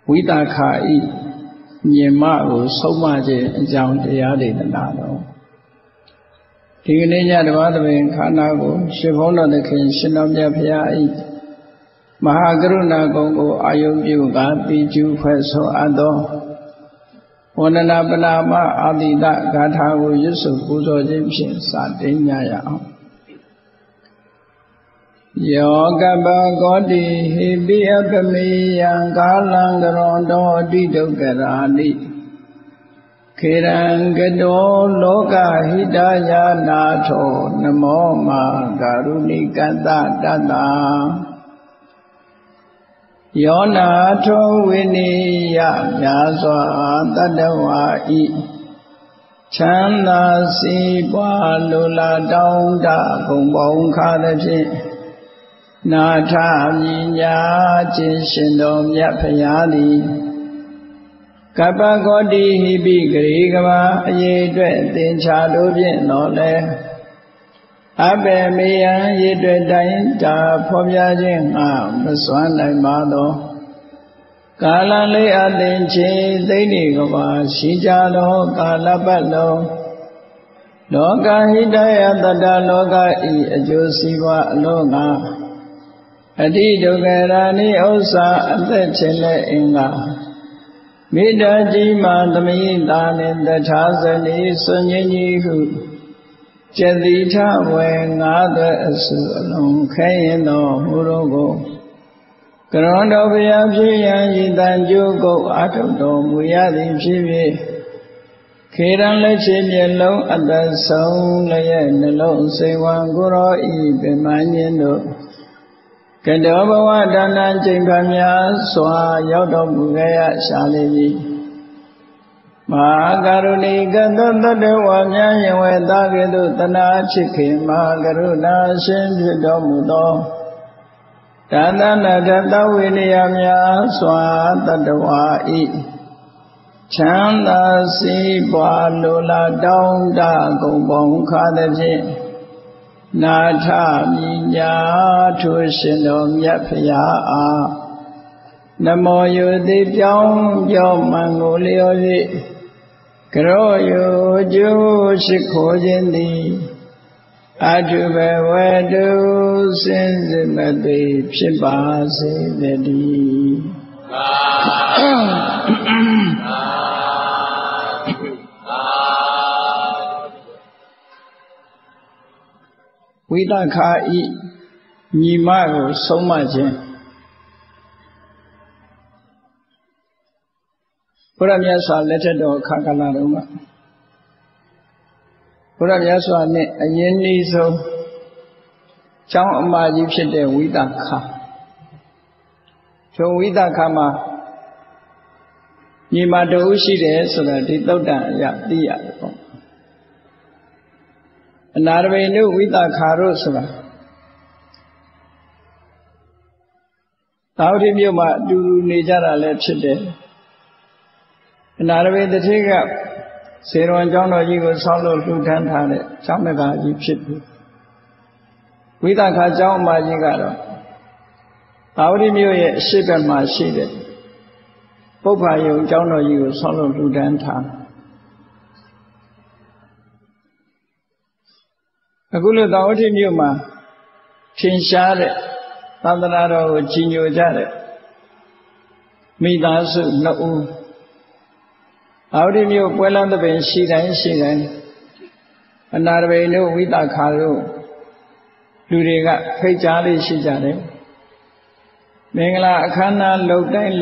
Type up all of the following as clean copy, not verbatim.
ဝိသခာဤမြင်မကိုဆုံးမခြင်းအကြောင်းတရားဒေသနာတော်ဒီကနေ့ညတပါးသဘင်ခန္ဓာကိုရှင်ဘုန်းတော်သခင်ရှင်တော်မြတ်ဖရာဤမဟာကရုဏာကုံကိုအာယုပြုကာတိကျူဖွဲ့ဆိုအပ်သောဝန္ဒနာပနာမအာတိတဂါထာကိုရွတ်ဆိုပူဇော်ခြင်းဖြင့်စတင်ကြရအောင်ယောကပကောတိဟိပိအပမေယံကာလံကရောတောတိဒုက္ခရာတိခေရံကတောလောကဟိတယာနာထောနမောမာကာရုဏိကတ္တတတ္တာယောနာထောဝိနိယမြာစွာတတ္တဝါဤချမ်းသာစီပွားလိုလားတောင်းတဂုံပေါင်းခါသဖြင့်နာထမြညာခြင်းရှင်တော်မြတ်ဖရာသည်ကပ္ပဂေါတိဟိပိဂရေကဘာအရေးအတွက်သင်္ချာတို့ဖြင့်တော်လဲအဘေမေယံရေတွေ့တိုင်းတာဖော်ပြခြင်းငါမစွမ်းနိုင်ပါသောကာလလေးအသင်ချေသိမ့်နေကဘာရှိကြသောကာလပတ်လုံးလောကဟိတယတတ္တလောကဤအကျိုးစီးပွားအလို့ငါအတိဒုက္ခရာနိဥစ္စာအသက်ခြင်းလည်းအင်္ဂါမိတ္တကြီးမှသမီးသားနှင့်တထာဇနီဆွန်ကြီးကြီးဟုကျတိထဝေငါးသွဲအစုအလုံးခဲရင်တော်မူတော်ကိုကရွန်တော်ဘုရားဖြစ်ရန်ဤတန်ကျိုးကုတ်အာထုတော်မူရသည်ဖြစ်၍ခေရန်လက်ချေမျက်လုံးအသက်ဆုံးလည်းရဲ့နှလုံးစိတ်ဝံကိုရောဤပင်မညင်းတို့ကတောဘဝဒါနချိန်ခါများစွာရောက်တော်မူခဲ့ရရှာလေပြီမဟာကရုဏီကသောတတ္တဝါများယဝေသာကဲ့သို့တနာချစ်ခင်မဟာကရုဏာရှင်ဖြစ်တော်မူသောဒါနနာတတဝိနည်းများစွာတတ္တဝါဤချမ်းသာစီးပွားလိုလားတောင်းတဂုံပေါင်းခါသဖြင့်နာထမြညာထိုရှင်တော်မြတ်ဖရာအားနမောယုတိပြောင်းမှန်ကိုလျော်၍ကရောယုကျိုးရှိခိုးခြင်းသည်အထုဘဝတုစင်စစ်မသိဖြစ်ပါစေတည်းဝိသခာဤညီမကိုဆုံးမခြင်းဘုရားမြတ်စွာလက်ထက်တော်အခါကာလတုန်းကဘုရားမြတ်စွာနဲ့အရင်နှီးဆုံးကျောင်းအမကြီးဖြစ်တဲ့ဝိသခာဝိသခာမှာညီမတဦးရှိတယ်ဆိုတာဒီသုတ်တန်အရသိရတယ်ပေါ့အနာရဘေနုဝိသခာတို့ဆိုတာသာဝတိမြို့မှာအတူတူနေကြတာလည်းဖြစ်တယ်အနာရဘေတတိကစေရဝံကျောင်းတော်ကြီးကိုဆောက်လို့လှူဒန်းထားတဲ့ကျောင်းတကာကြီးဖြစ်ပြီဝိသခာကျောင်းအမကြီးကတော့သာဝတိမြို့ရဲ့အရှိတ်ဘက်မှာရှိတဲ့ပုပ္ပာယုံကျောင်းတော်ကြီးကိုဆောက်လို့လှူဒန်းထားအခုလိုသာဝတိမြို့မှာထင်ရှားတဲ့သန္တနာတော်ကိုကြီးညိုကြတဲ့မိသားစုနှစ်ဦးသာဝတိမြို့ပွဲလမ်းသဘင်ရှိတိုင်းအနာရဘေတို့ဝိသခာတို့လူတွေကဖိတ်ကြားလေးရှိကြတယ်မင်္ဂလာအခမ်းအနားလုပ်တိုင်း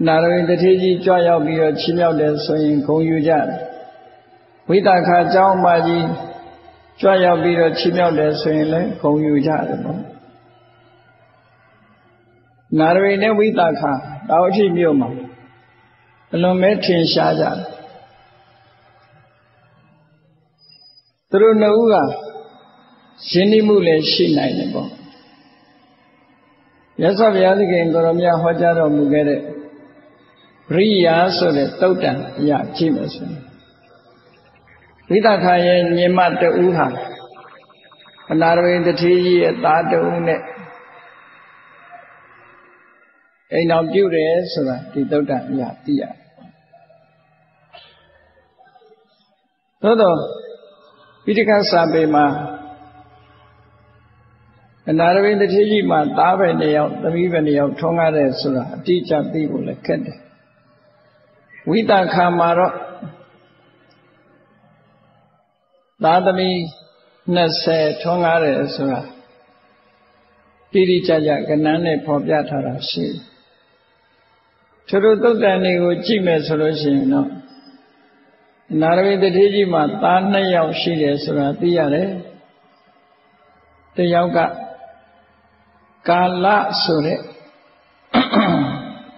နာရဘေတတိကြီးကြွရောက်ပြီးတော့ချီးမြှောက်တယ်ဆိုရင်ဂုဏ်ယူကြတယ်ဝိသခာကျောင်းမကြီးကြွရောက်ပြီးတော့ချီးမြှောက်တယ်ဆိုရင်လည်းဂုဏ်ယူကြတယ်ပေါ့နာရဝိနဲ့ဝိသခာတာဝတိမြို့မှာအလွန်ပဲထင်ရှားကြတယ်သူတို့နှစ်ဦးကယဉ်နိမှုလည်းရှိနိုင်တယ်ပေါ့မြတ်စွာဘုရားသခင်ကိုရောမြတ်ဟောကြားတော်မူခဲ့တဲ့ပရိယာဆိုတဲ့သုတ်တံအရာကြည့်မယ်ဆိုရင်ဝိသခာရဲ့ညီမတဦးဟာအနာရဝိတ္တိကြီးရဲ့သားတဦးနဲ့ အိမ်တော်ပြုတယ်ဆိုတာဒီသုတ်တံအရာသိရသို့တော့ပိဋကစာပေမှာအနာရဝိတ္တိကြီးမှာသားပဲ2ယောက်သမီးပဲ2ယောက်ထွန်းကားတယ်ဆိုတာအတိအကျသိဖို့လည်းခက်တယ်ဝိသခာမှာတော့သားသမီး20ထွန်းကားတယ်ဆိုတာတိတိကျကျကဏ္ဍနဲ့ဖော်ပြထားတာရှိတယ်ထို့သုတ်တန်တွေကိုကြည့်မယ်ဆိုလို့ရှိရင်တော့အနာရဝိတ္တိကြီးမှာသား2ယောက်ရှိတယ်ဆိုတာသိရတယ်တစ်ယောက်ကကာလဆိုတဲ့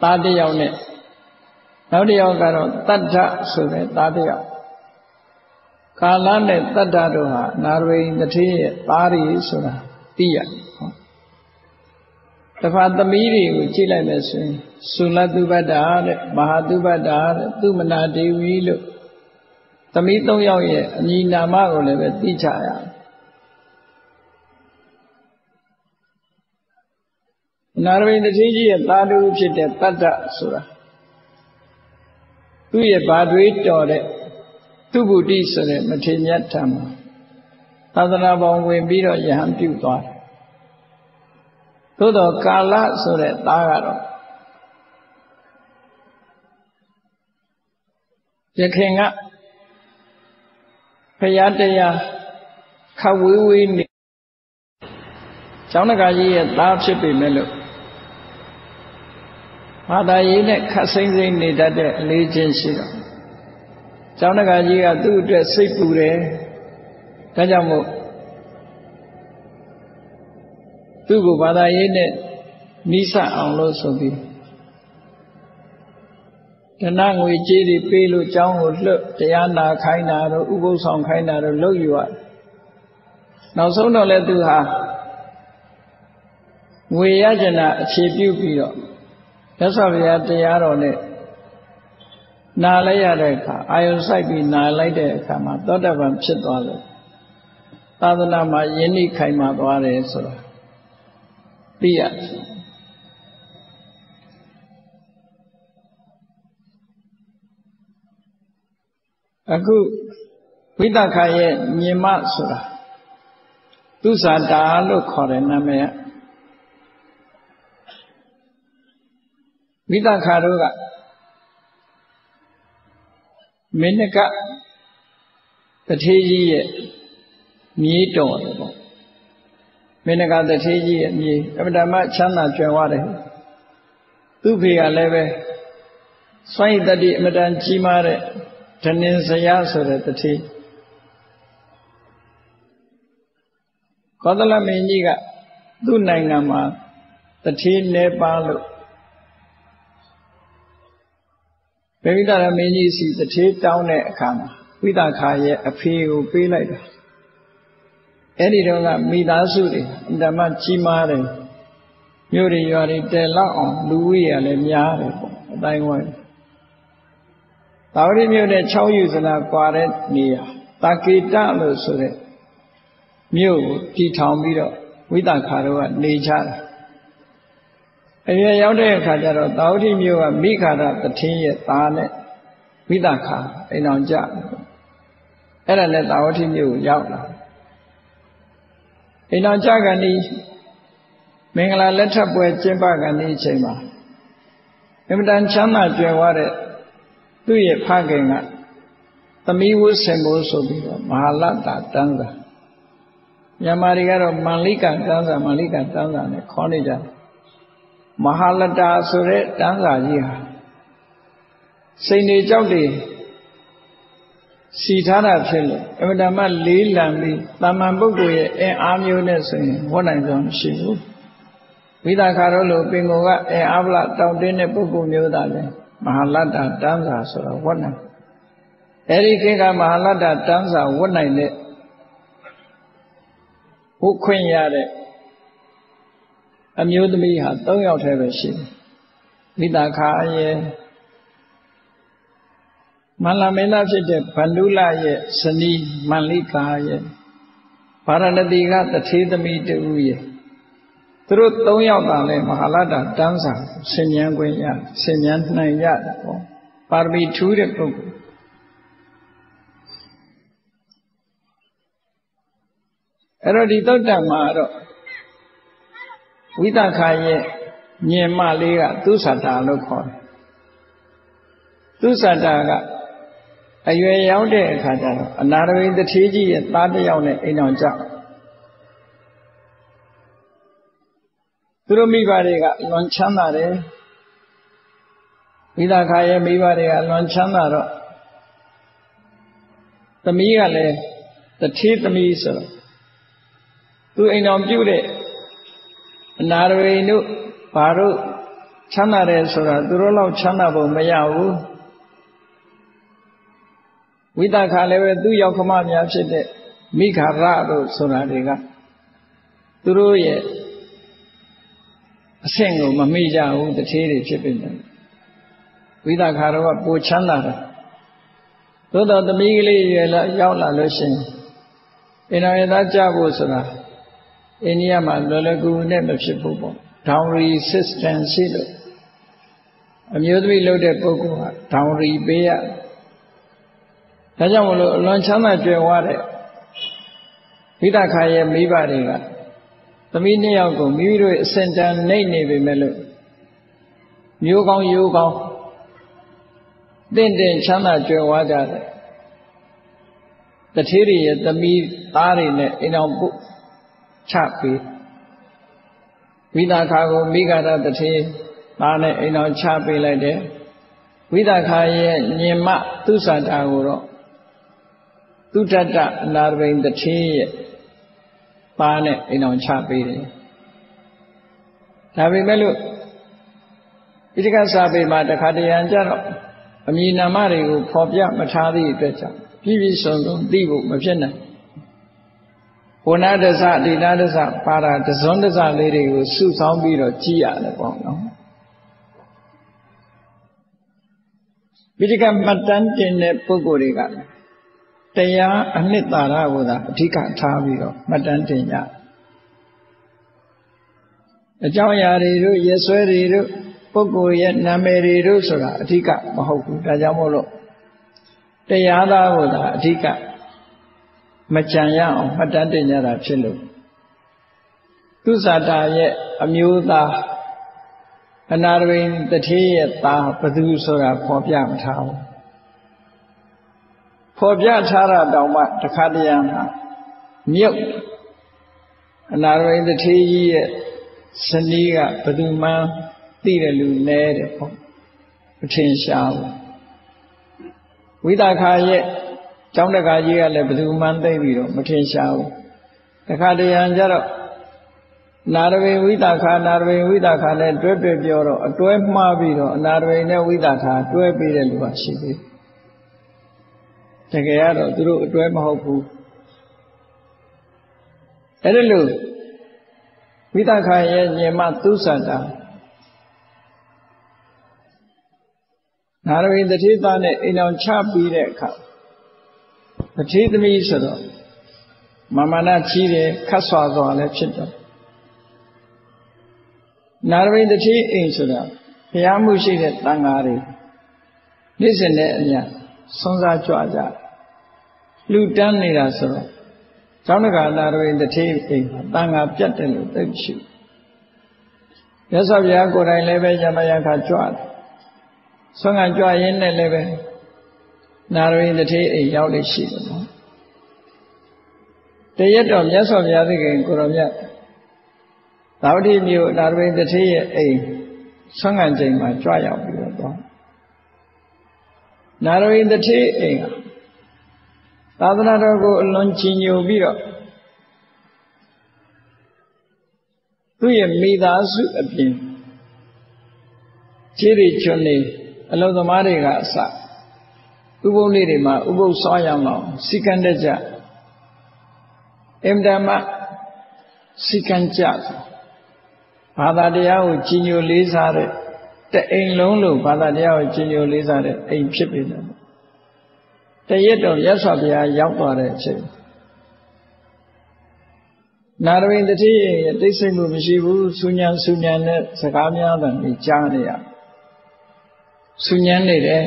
သားတစ်ယောက်နဲ့နောက်တစ်ယောက်ကတော့တတ္ထဆိုတဲ့သားတစ်ယောက်ကာလနဲ့တတ္ထတို့ဟာနာရဝိတ္တိရဲ့သားတွေဆိုတာသိရတဖာသမီးတွေကိုကြည့်လိုက်မယ်ဆိုရင်သုလသုဘတ္တာတဲ့မဟာသုဘတ္တာတဲ့သူမနာဒေဝီလို့သမီး3ယောက်ရဲ့အမည်နာမကိုလည်းပဲသိချရအောင်နာရဝိတ္တိကြီးရဲ့သားတူဖြစ်တဲ့တတ္တဆိုတာသူ့ရဲ့ဘာတွေတော်တဲ့သူဗုဒ္ဓိဆိုတဲ့မထေရမြတ်ထံမှာသာသနာပေါင်းဝင်ပြီးတော့ယဟန်ပြုသွားတယ်သို့တော့ကာလဆိုတဲ့သားကတော့ယခင်ကဘုရားတရားခဝေးဝေးနေကျောင်းတကာကြီးရဲ့သားဖြစ်ပေမဲ့လို့ဘာသာရေးနဲ့ခတ်စိမ့်စိမ့်နေတတ်တဲ့အလေးချင်းရှိတော့ကျောင်းတကာကြီးကသူ့အတွက်စိတ်ပူတယ်ဒါကြောင့်မို့သူ့ကိုဘာသာရေးနဲ့နိစ္စအောင်လို့ဆိုပြီးဒဏငွေကြေးတွေပေးလို့ကျောင်းကိုလွတ်တရားနာခိုင်းတာတော့ဥပုသ်ဆောင်ခိုင်းတာတော့လုပ်ယူရတယ်နောက်ဆုံးတော့လည်းသူဟာငွေရကျင်တာအခြေပြုပြီးတော့မြတ်စွာဘုရားတရားတော်နဲ့နာလိုက်ရတဲ့အခါအာယုစိုက်ပြီးနာလိုက်တဲ့အခါမှာသောတပန်ဖြစ်သွားလို့သာသနာမှာယဉ်နိခိုင်မာသွားတယ်ဆိုတာသိရအခုဝိသခာရဲ့ညီမဆိုတာသူဇာတာလို့ခေါ်တဲ့နာမည်ဝိသခာတို့ကမင်းကတထေးကြီးရဲ့မြေးတော်တယ်ပေါ့မင်းကတထေးကြီးရဲ့မြေးအပ္ပဒမချမ်းသာကြွယ်ဝတယ်သူ့ဖေကလည်းပဲစွန့်ရည်တတိအမတန်ကြီးမားတဲ့ဓနင်စရာဆိုတဲ့တထေးကောသလမင်းကြီးကသူ့နိုင်ငံမှာတထေးနေပါလို့ဗေမိတရမင်းကြီးစီတထေးတောင်းတဲ့အခါမှာဝိသခာရဲ့အဖေကိုပေးလိုက်တာအဲ့ဒီတော့ကမိသားစုတွေအတ္တမကြီးမားတယ်မြို့တွေရွာတွေတဲလောက်အောင်လူဦးရေလည်းများတယ်ပေါ့အတိုင်းဝိုင်းသာဝတိမြို့နဲ့6ယူဇနာကွာတဲ့နေရာတာကေတလို့ဆိုတဲ့မြို့ကိုတည်ထောင်ပြီးတော့ဝိသခာတို့ကနေကြတယ်အရွယ်ရောက်တဲ့အခါကျတော့သာဝတိမြို့ကမိခါရတထင်းရဲ့သားနဲ့ဝိသခာအိမ်အောင်ကြအဲ့ဒါနဲ့သာဝတိမြို့ကိုရောက်လာအိမ်အောင်ကြကန်ဒီမင်္ဂလာလက်ထပ်ပွဲကျင်းပကန်ဒီအချိန်မှာအမြဲတမ်းချမ်းသာကြွယ်ဝတဲ့သူ့ရဲ့ဖခင်ကသမီးဝတ်ဆင်ဖို့ဆိုပြီးတော့မဟာလတ္တတန်းစာမြန်မာတွေကတော့မန္လိကတန်းစာမန္လိကတန်းစာနဲ့ခေါ်နေကြတယ်မဟာလတ္တဆိုတဲ့တန်းစာကြီးဟာစိန်တွေကြောက်တွေစီထားတာဖြစ်လို့အမှန်တမ်းလေးလံပြီးတာမန်ပုဂ္ဂိုလ်ရဲ့အင်အားမျိုးနဲ့ဆိုရင်ဝတ်နိုင်စွာမရှိဘူးဝိသခာတို့လိုပင်ကိုကအင်အားဗလာတောင့်တင်းတဲ့ပုဂ္ဂိုလ်မျိုးသားလဲမဟာလတ္တတန်းစာဆိုတော့ဝတ်နိုင်အဲဒီခေတ်ကမဟာလတ္တတန်းစာဝတ်နိုင်တဲ့ဝတ်ခွင့်ရတဲ့အမျိုးသမီးဟာ3ယောက်တည်းပဲရှိတယ်ဝိသခာရဲ့မန္လမင်းသားဖြစ်တဲ့ဗန္ဓုလရဲ့ဇနီးမန္လိကာရဲ့ဗာရဏသီကတထေးသမီးတူရဲ့ သူတို့၃ယောက်သာလဲမဟာလတ္တတန်းစာဆင်ញံခွင့်ရဆင်ញံနိုင်ရတယ်ပေါ့ပါရမီထူးတဲ့ပုဂ္ဂိုလ်အဲ့တော့ဒီသုတ္တံမှာတော့ဝိသခာရဲ့ညင်မလေးကသူသတ္တာလို့ခေါ်တယ်သူသတ္တာကအရွယ်ရောက်တဲ့အခါကျတော့အနာရဝိတထေးကြီးရဲ့သားတစ်ယောက်နဲ့အိမ်အောင်ကြသူတို့မိဘတွေကလွန်ချမ်းသာတယ်ဝိသခာရဲ့မိဘတွေကလွန်ချမ်းသာတော့သမီးကလည်းတထေးသမီးဆိုတော့သူအိမ်အောင်ပြုတဲ့အနာရဝိတို့ဘာတို့ချမ်းသာတယ်ဆိုတာသူတို့လောက်ချမ်းသာဖို့မရဘူးဝိသခာလည်းပဲသူ့ရောက်ခမများဖြစ်တဲ့မိခါရတို့ဆိုတာတွေကသူတို့ရဲ့အဆင့်ကိုမမေ့ကြဘူးတထေးတွေဖြစ်နေတယ်ဝိသခာတော့ကပိုချမ်းသာတယ်သို့တော်သမီးကလေးရွယ်လာရောက်လာလို့ရှိရင်အင်တော်ရသားကြဖို့ဆိုတာအိန္ဒိယမှာလွယ်လွယ်ကူကူနဲ့မဖြစ်ဘူးပေါ့ dowry system ရှိလို့အမျိုးသမီးလုပ်တဲ့ပုဂ္ဂိုလ်က dowry ပေးရဒါကြောင့်မလို့အလွန်ချမ်းသာကြွယ်ဝတဲ့ဝိသခာရဲ့မိဘတွေကသမီးနှစ်ယောက်ကိုမိမိတို့အစင်တန်နှိမ့်နေပေမဲ့လို့မျိုးကောင်းရိုးကောင်းတင့်တယ်ချမ်းသာကြွယ်ဝကြတယ်တထေးတွေရဲ့သမီးသားတွေနဲ့အိမ်အောင်ပုချပေးဝိသခာကိုမိဂရတထေးသားနဲ့အိမ်အောင်ချပေးလိုက်တယ်ဝိသခာရဲ့ညင်မသူသတ္တာကိုတော့သူတတ္တအနာရဝိတထေးရဲ့သားနဲ့အိမ်အောင်ချပေးတယ်ဒါပေမဲ့လို့ဣတိကစာပေမှာတခါတရံကြတော့အမည်နာမတွေကိုဖော်ပြမထားသည့်အတွက်ကြောင့်ပြည့်ပြည့်စုံစုံသိဖို့မဖြစ်နိုင်ဘုနာတ္တဒိဋ္ဌတ္တပါရာတဇွန်တ္တလေးတွေကိုစုဆောင်းပြီးတော့ကြည်ရတယ်ပေါ့နော်ပိဋကမှတ်တမ်းတင်တဲ့ပုဂ္ဂိုလ်တွေကတရားအနှစ်သာရကိုသာအဓိကထားပြီးတော့မှတ်တမ်းတင်ကြအကြောင်းအရာတွေတို့ရက်စွဲတွေတို့ပုဂ္ဂိုလ်ရဲ့နာမည်တွေတို့ဆိုတာအဓိကမဟုတ်ဘူးဒါကြောင့်မို့လို့တရားသားကိုသာအဓိကမကြံရအောင်မှတ်တမ်းတင်ကြတာဖြစ်လို့သူဇာတာရဲ့အမျိုးသားအနာရဝိတထေးရဲ့သားဘသူဆိုတာဖော်ပြမထားဘူးဖော်ပြထားတာတောင်မှတခါတရံဟာမြုပ်အနာရဝိတထေးကြီးရဲ့ဇနီးကဘသူမှသိတယ်လူနဲတယ်ပေါ့မထင်ရှားဘူးဝိသခာရဲ့ကျောင်းတကာကြီးကလည်းဘသူမှသိပြီးတော့မထင်ရှားဘူးတခါတရံကြတော့နာရဝိဝိသခာနာရဝိဝိသခာနဲ့တွဲတွဲပြောတော့အတွဲမှားပြီးတော့အနာရဝိနဲ့ဝိသခာတွဲပေးတဲ့လူကရှိသေးတယ်တကယ်ကတော့သူတို့အတွဲမဟုတ်ဘူးအဲ့ဒါလို့ဝိသခာရဲ့ညင်မသူသတ္တာနာရဝိတထေးသားနဲ့အိမ်အောင်ချပြီးတဲ့အခါတထေးသမီးဆိုတော့မာမနာကြီးတယ်ခတ်ဆွာစွာလည်းဖြစ်တော့နာရဝိတထေးအိမ်ဆိုတာဘုရားမှုရှိတဲ့တန်ဃာတွေနေ့စဉ်နဲ့အမျှဆွမ်းစားကြွကြလှူတန်းနေတာဆိုတော့ကျောင်းတကာနာရဝိတထေးအိမ်တန်ဃာပြတ်တယ်လို့သိရှိမြတ်စွာဘုရားကိုယ်တိုင်လည်းပဲယမယခါကြွတယ်ဆွမ်းခံကြွရင်းနဲ့လည်းပဲနာရဝိတထေးအိမ်ရောက်လို့ရှိတယ်နော်တရက်တော့မြတ်စွာဘုရားသခင်ကိုရောမြတ်သာဝတိမြို့နာရဝိတထေးရဲ့အိမ်ဆွမ်းခံချိန်မှာကြွရောက်ပြီးတော့နာရဝိတထေးအိမ်ကသာသနာတော်ကိုအလွန်ချီးညိုပြီးတော့သူ့ရဲ့မိသားစုအပြင်ခြေတွေချွန်းနေအလုံးသမားတွေကအစဥပုပ်လေးတွေမှာဥပုပ်ဆောင်းရအောင်စီကံတကြအင်တမစီကံကြဘာသာတရားကိုကြီးညိုလေးစားတဲ့တအိမ်လုံးလို့ဘာသာတရားကိုကြီးညိုလေးစားတဲ့အိမ်ဖြစ်ပေတယ်တရက်တော့မြတ်စွာဘုရားရောက်သွားတဲ့အချိန် နာရဝိတတိရဲ့တိတ်ဆိတ်မှုမရှိဘူးဆူညံနဲ့စကားများတယ်ဒီကြားနေရဆူညံနေတယ်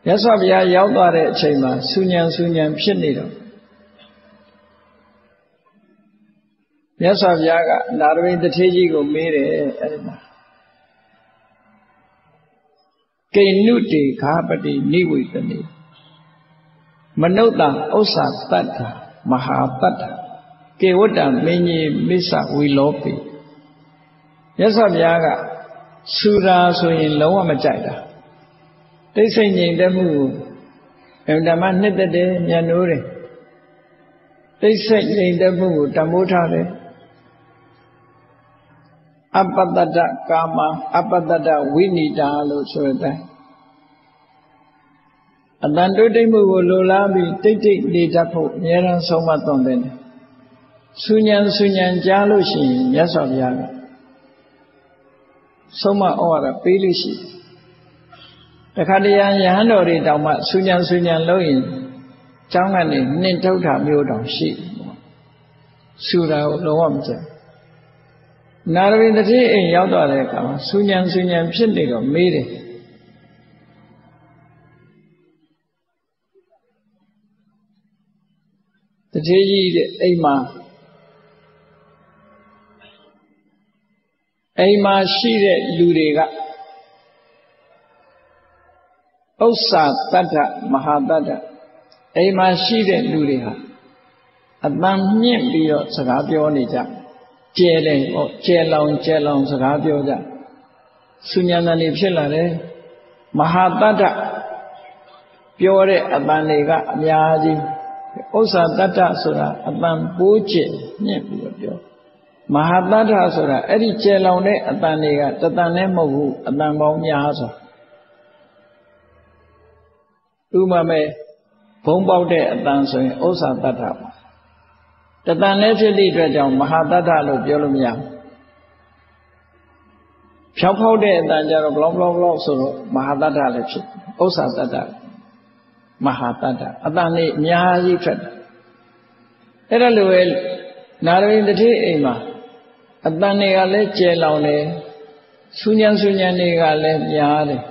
မြတ်စွာဘုရားရောက်သွားတဲ့အချိန်မှာဆူညံဖြစ်နေတော့မြတ်စွာဘုရားကနာရဝိတတိကြီးကိုမေးတယ်အဲ့ဒီမှာကိဏုတေခာပတိနိဝေတနေမနုဿာဥစ္စာတတ္ထာမဟာတတ္ထာကေဝတ္တမင်းကြီးမိစ္ဆဝီလောပိမြတ်စွာဘုရားကဆူရာဆိုရင်လုံးဝမကြိုက်တာတိတ်ဆိတ်ငြိမ်သက်မှုကိုဓမ္မနှစ်သက်တယ်ဉာဏ်နိုးတယ်တိတ်ဆိတ်ငြိမ်သက်မှုကိုတန်ဖိုးထားတယ်အပတ္တကာမအပတ္တဝိနိတာလို့ဆိုတဲ့အတန်တွေ့တိတ်မှုကိုလိုလားပြီးတိတ်နေတတ်ဖို့အများအားဆုံးမသွန်သင်တယ်ဆူညံကြားလို့ရှိရင်မြတ်စွာဘုရားကဆုံးမဩဝါဒပေးလို့ရှိတယ်တခါတရံယဟန်တော်တွေတောင်မှဆူညံလို့ရင်ကျောင်းကနေနှင်ထုတ်တာမျိုးတောင်ရှိဆူတာကိုလုံးဝမကြိုက်နာရဝိတတိအိမ်ရောက်သွားတဲ့အခါမှာဆူညံဖြစ်နေတော့မေးတယ်တတိကြီးတဲ့အိမ်မှာရှိတဲ့လူတွေကဥစ္စာတတ္ထမဟာတတ္ထအိမ်မှာရှိတဲ့လူတွေဟာအတန်မြင့်ပြီးတော့စကားပြောနေကြကျဲတယ်ဟောကျဲလောင်စကားပြောကြဆူညံတန်တွေဖြစ်လာတယ်မဟာတတ္ထပြောတဲ့အတန်တွေကအများကြီးဥစ္စာတတ္ထဆိုတာအတန်ပိုးကျဲမြင့်ပြီးတော့ပြောမဟာတတ္ထဆိုတာအဲ့ဒီကျဲလောင်တဲ့အတန်တွေကတတန်နဲ့မဟုတ်ဘူးအတန်ပေါင်းများစွာဥပမာဘုံပေါက်တဲ့အတန်ဆိုရင်ဥစ္စာတတ္ထပါတတန်နဲ့ဖြစ်သည့်အတွက်ကြောင့်မဟာတတ္ထလို့ပြောလို့မရဘူးဖြောက်ဖောက်တဲ့အတန်ကြတော့ဘလော့ဆိုတော့မဟာတတ္ထလည်းဖြစ်ဥစ္စာတတ္ထမဟာတတ္ထအတန်လေးအများကြီးထွက်တယ်အဲ့ဒါလိုပဲနာရဝိတတိအိမ်မှာအတန်တွေကလည်းကျဲလောင်တယ်ဆူညံတွေကလည်းများတယ်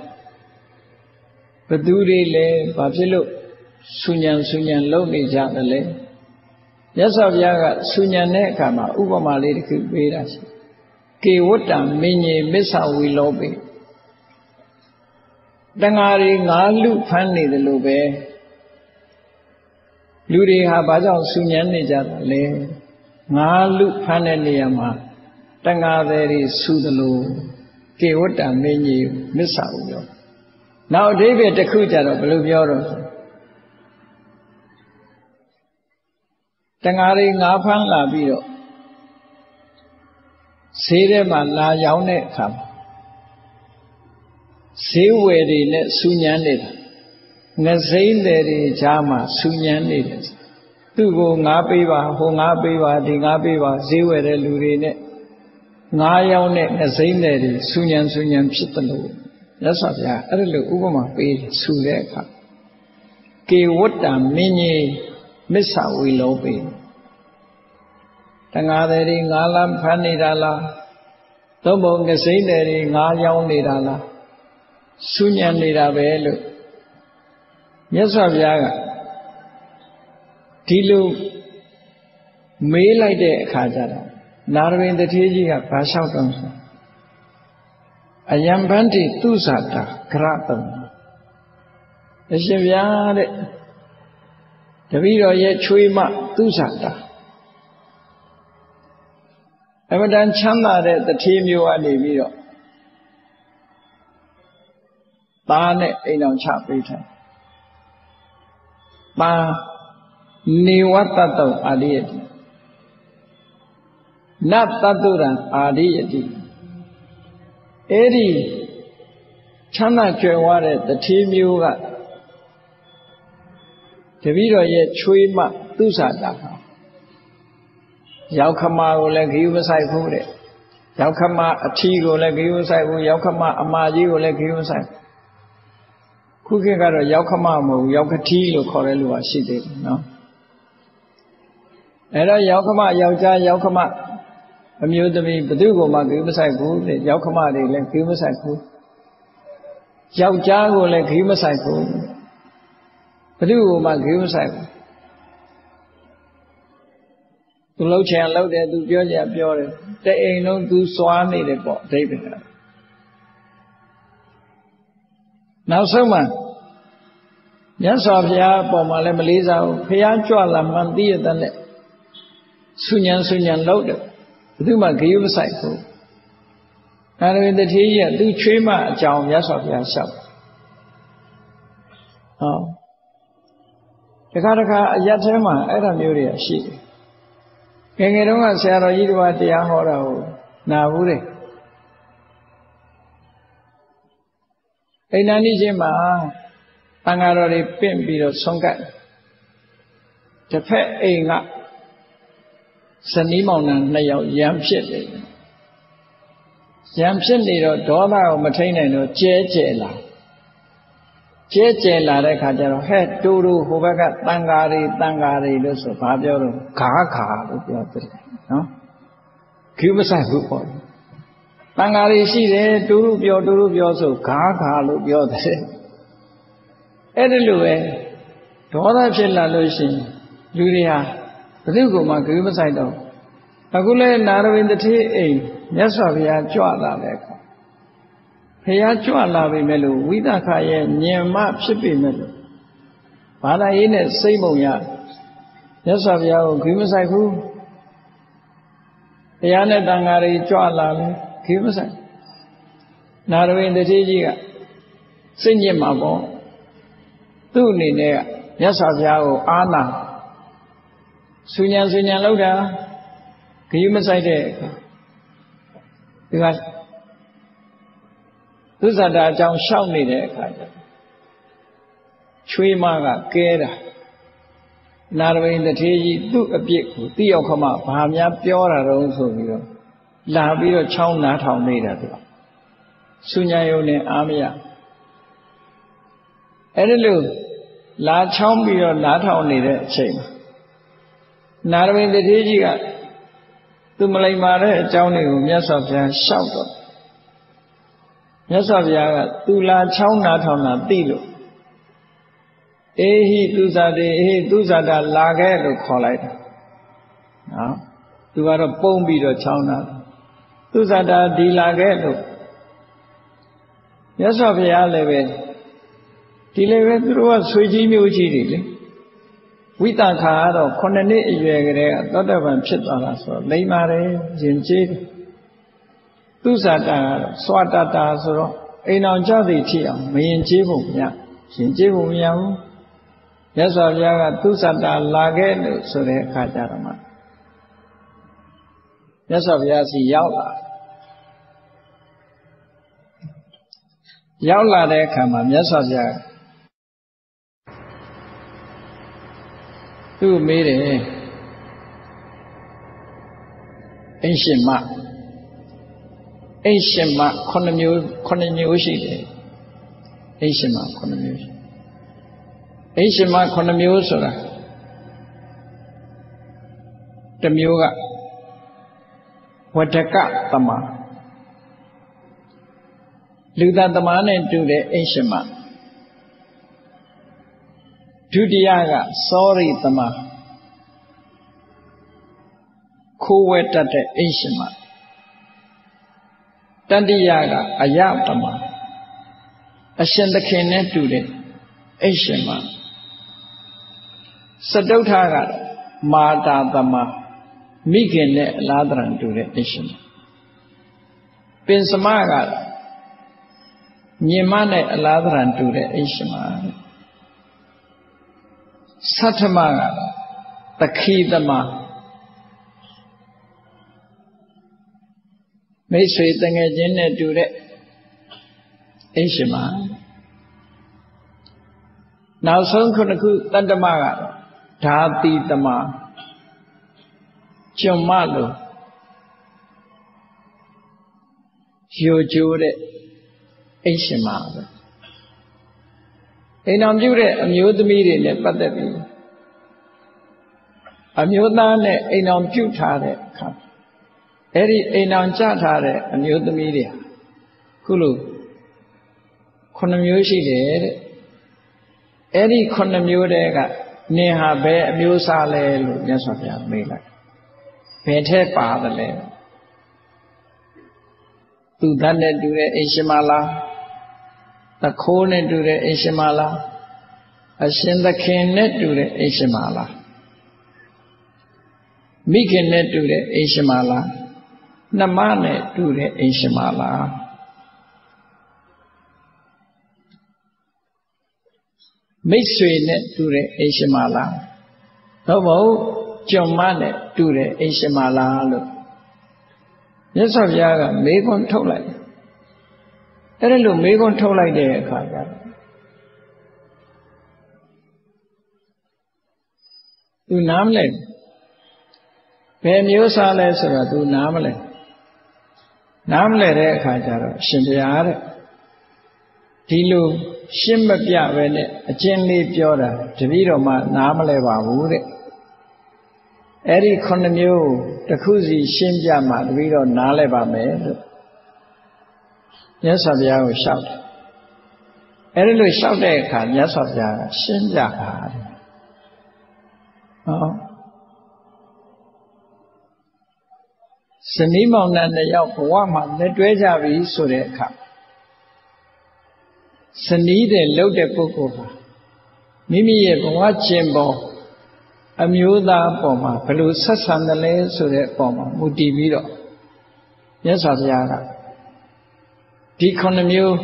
ဘသူတွေလဲဘာဖြစ်လို့ဆူညံလုံနေကြတယ်လဲမြတ်စွာဘုရားကဆူညံတဲ့အခါမှာဥပမာလေးတစ်ခုပေးတာရှိကေဝတ္တမင်းကြီးမစ္ဆဝီလောပိတဏှာတွေငါလူဖမ်းနေတယ်လို့ပဲလူတွေဟာဘာကြောင့်ဆူညံနေကြတာလဲငါလူဖမ်းတဲ့နေရာမှာတဏှာတွေဆူတယ်လို့ကေဝတ္တမင်းကြီးမစ္ဆဝီလောနောက်အဓိပ္ပာယ်တစ်ခုကြတော့ဘယ်လိုပြောတော့တဏှာတွေငါဖမ်းလာပြီးတော့ဈေးထဲမှာလာရောက်တဲ့အခါဈေးဝယ်တွေနဲ့ဆူညံနေတာငစိမ့်တွေကြားမှာဆူညံနေတယ်သူ့ကိုငါပေးပါဟိုငါပေးပါဒီငါပေးပါဈေးဝယ်တဲ့လူတွေနဲ့ငါရောက်တဲ့ငစိမ့်တွေဆူညံဖြစ်တယ်လို့မြတ်စွာဘုရားအဲ့လိုဥပမာပေးဆူတဲ့အခါကေဝတ္တမင်းကြီးမစ္ဆဝီလောပိတဏှာတွေငါလမ်းဖမ်းနေတာလားသုံးပုံငစိမ့်တွေငါရောက်နေတာလားဆူညံနေတာပဲလို့မြတ်စွာဘုရားကဒီလိုမေးလိုက်တဲ့အခါကျတော့နာရဝိတတိကြီးကဘာလျှောက်တော့ဆိုအယံဗန္တိသူဇာတာဂရတံအရှင်ဗျာတဲ့တပည့်တော်ရဲ့ချွေးမသူဇာတာအမတန်ချမ်းသာတဲ့တထေးမျိုးကနေပြီးတော့သားနဲ့အိမ်တော်ချပေးထားပါနေဝတ္တတောအာရိယတိနတ္တတုရံအာရိယတိအဲ့ဒီချမ်းသာကြွယ်ဝတဲ့တထေးမျိုးကတပည့်တော်ရဲ့ချွေးမသူဇာတာဟာရောက်ခမကိုလည်းဂိယူမဆိုင်ဘူးတဲ့ရောက်ခမအထီကိုလည်းဂိယူမဆိုင်ဘူးရောက်ခမအမကြီးကိုလည်းဂိယူမဆိုင်ခုခေတ်ကတော့ရောက်ခမမဟုတ်ဘူးရောက်ကတိလို့ခေါ်တဲ့လူဟာရှိသေးတယ်နော် အဲ့တော့ယောက်ခမယောက်ျားယောက်ခမအမျိုးသမီးဘယ်သူကိုမှဂရုမစိုက်ဘူးတဲ့ယောက်ခမတွေလည်းဂရုမစိုက်ဘူးယောက်ျားကိုလည်းဂရုမစိုက်ဘူးဘယ်သူကိုမှဂရုမစိုက်ဘူးသူလှုပ်ချင်လှုပ်တယ်သူပြောချင်ပြောတယ်တအိမ်လုံးသူစွာနေတယ်ပေါ့အဓိပ္ပာယ်နောက်ဆုံးမှမြတ်စွာဘုရားအပေါ်မှာလည်းမလေးစားဘူးဘုရားကြွလာမှန်သိရတဲ့နဲ့ဆူညံလှုပ်တယ်ဘယ်သူမှဂရုမစိုက်ဘူးနာရဝိတ္တိကြီးကသူချွေးမအကြောင်းမြတ်စွာဘုရားလျှောက်တခါအရက်ထဲမှာအဲ့ဒါမျိုးတွေရှိတယ်ငယ်တုန်းကဆရာတော်ကြီးတို့ကတရားဟောတာကိုနာဘူးတဲ့အိန္ဒိချင်းမှာတန်ဃာတော်တွေပင့်ပြီးတော့ဆုံးကတ်တစ်ဖက်အိမ်ကဇနီးမောင်နှံနှစ်ယောက်ရံဖြစ်တယ်ရံဖြစ်နေတော့ဒေါသကိုမထိန်နိုင်တော့ကျဲကျဲလာတဲ့ခါကျတော့ဟဲ့တူဟိုဘက်ကတန်ဃာတွေလို့ဆိုဘာပြောတော့ခါလို့ပြောတယ်နော်ခူးမဆိုင်ဘူးပေါ့တန်ဃာတွေရှိတယ်တူပြောဆိုခါလို့ပြောတယ်အဲ့ဒီလိုပဲဒေါသဖြစ်လာလို့ရှိရင်လူတွေဟာဘယ်သူကမှခူးမဆိုင်တော့အခုလဲနာရဝိတ္တိအိမ်မြတ်စွာဘုရားကြွလာတဲ့အခါဘုရားကြွလာပြီမဲ့လို့ဝိသခရဲ့ဉာဏ်မှဖြစ်ပြီမဲ့လို့ဘာသာရေးနဲ့စိတ်ပုံရမြတ်စွာဘုရားကိုခူးမဆိုင်ဘူးဘုရားနဲ့တန်ဃာတွေကြွလာလဲခူးမဆိုင်နာရဝိတ္တိကြီးကစိတ်ညစ်မှာပေါ့သူ့အနေနဲ့ကမြတ်စွာဘုရားကိုအာနာဆူညံလောက်တာခရီးမဆိုင်တဲ့အခါဒီကသုဇာတာအကြောင်းရှောက်နေတဲ့အခါကျချွေးမကကဲတာနာရဝိတ္တိကြီးသူ့အပြစ်ကိုတိရောက်ခမဘာများပြောတာတော့ဆိုပြီးတော့လာပြီးတော့ချောင်းနားထောင်နေတာသူဆူညံယုံနဲ့အာမရအဲ့ဒီလိုလာချောင်းပြီးတော့နားထောင်နေတဲ့အချိန်မှာနာရဝိတ္တိကြီးကသူမလိမ္မာတဲ့အကြောင်းတွေကိုမြတ်စွာဘုရားရှောက်တော့မြတ်စွာဘုရားကသူလာချောင်းနားထောင်တာသိလို့အေဟိသူဇာတေအေဟိသူဇာတာလာခဲ့လို့ခေါ်လိုက်တာနော်သူကတော့ပုံပြီးတော့ချောင်းနာသူဇာတာဒီလာခဲ့လို့မြတ်စွာဘုရားလည်းပဲဒီလည်းပဲသူတို့ကဆွေကြီးမျိုးကြီးတွေလေဝိတခါကတော့9နှစ်အရွယ်ကလေးကသောတပန်ဖြစ်သွားတာဆိုတော့လိမ္မာတယ်ယဉ်ကျေးတယ်သူဇာတာကတော့စွာတတာဆိုတော့အိမ်အောင်ကြသည်ဖြစ်အောင်မယဉ်ကျေးဖို့မရယဉ်ကျေးဖို့မရဘူးမြတ်စွာဘုရားကသူဇာတာလာခဲ့လို့ဆိုတဲ့အခါကျတော့မှမြတ်စွာဘုရားစီရောက်လာတဲ့အခါမှာမြတ်စွာဘုရားသူ့မေးတယ်အိရှင်မ9မျိုးရှိတယ်အိရှင်မ9မျိုးရှိအိရှင်မ9မျိုးဆိုတာတစ်မျိုးကဝတ္တကတမလူသားတမနဲ့တူတဲ့အိရှင်မဒုတိယကစောရိတမခိုးဝဲတတ်တဲ့အိရှင်မတတိယကအယတမအရှင်သခင်နဲ့တူတဲ့အိရှင်မစတုထကမာတာတမမိခင်နဲ့အလားတရံတူတဲ့အိရှင်မပင်စမကညီမနဲ့အလားတရံတူတဲ့အိရှင်မသတ္ထမကသခိတမမိတ်ဆွေတငယ်ချင်းနဲ့တူတဲ့အိရှင်မနောက်ဆုံးခုနှစ်ခုတတ္တမကတော့ဓာတိတမကျွမ်းမလို့ရိုကျိုးတဲ့အိရှင်မပဲအိမ်တော်ပြုတဲ့အမျိုးသမီးတွေနဲ့ပတ်သက်ပြီး အမျိုးသားနဲ့အိမ်အောင်ပြုတ်ထားတဲ့အခါအဲ့ဒီအိမ်အောင်ကြထားတဲ့အမျိုးသမီးတွေခုလို9မျိုးရှိတယ်တဲ့အဲ့ဒီ9မျိုးတည်းကနင်ဟာဘယ်အမျိုးစားလဲလို့မြတ်စွာဘုရားမေးလိုက်ဘယ်ထဲပါတယ်လဲသူတတ်နဲ့တူတဲ့အိမ်ရှင်မလားတခိုးနဲ့တူတဲ့အိမ်ရှင်မလားအရှင်သခင်နဲ့တူတဲ့အိမ်ရှင်မလားမိခင်နဲ့တူတဲ့အိမ်ရှင်မလားနှမနဲ့တူတဲ့အိမ်ရှင်မလားမိတ်ဆွေနဲ့တူတဲ့အိမ်ရှင်မလားသို့မဟုတ်ကျွန်မနဲ့တူတဲ့အိမ်ရှင်မလားလို့မြတ်စွာဘုရားကမေးခွန်းထုတ်လိုက်အဲ့ဒါလို့မေးခွန်းထုတ်လိုက်တဲ့အခါကျသူနားမလဲဘယ်မျိုးစားလဲဆိုတော့သူနားမလဲတဲ့အခါကျတော့ရှင်ဘုရားတဲ့ဒီလိုရှင်းမပြပဲနဲ့အကျဉ်းလေးပြောတာတပည့်တော်မှနားမလဲပါဘူးတဲ့အဲ့ဒီ9မျိုးတစ်ခုစီရှင်းပြမှတပည့်တော်နားလဲပါမယ်လို့မြတ်စွာဘုရားကိုလျှောက်တယ်အဲ့ဒီလိုလျှောက်တဲ့အခါမြတ်စွာဘုရားကရှင်းပြတာတဲ့ဟောဇနီးမောင်နှံ2ယောက်ဘဝမှာလက်တွဲကြပြီဆိုတဲ့အခါဇနီးတဲ့လှုပ်တဲ့ပုဂ္ဂိုလ်ဟာမိမိရဲ့ဘဝကျင့်ပေါ်အမျိုးသားပေါ်မှာဘယ်လိုဆက်ဆံတယ်လဲဆိုတဲ့အပေါ်မှာမူတည်ပြီးတော့မြတ်စွာဘုရားကဒီ9မျိုး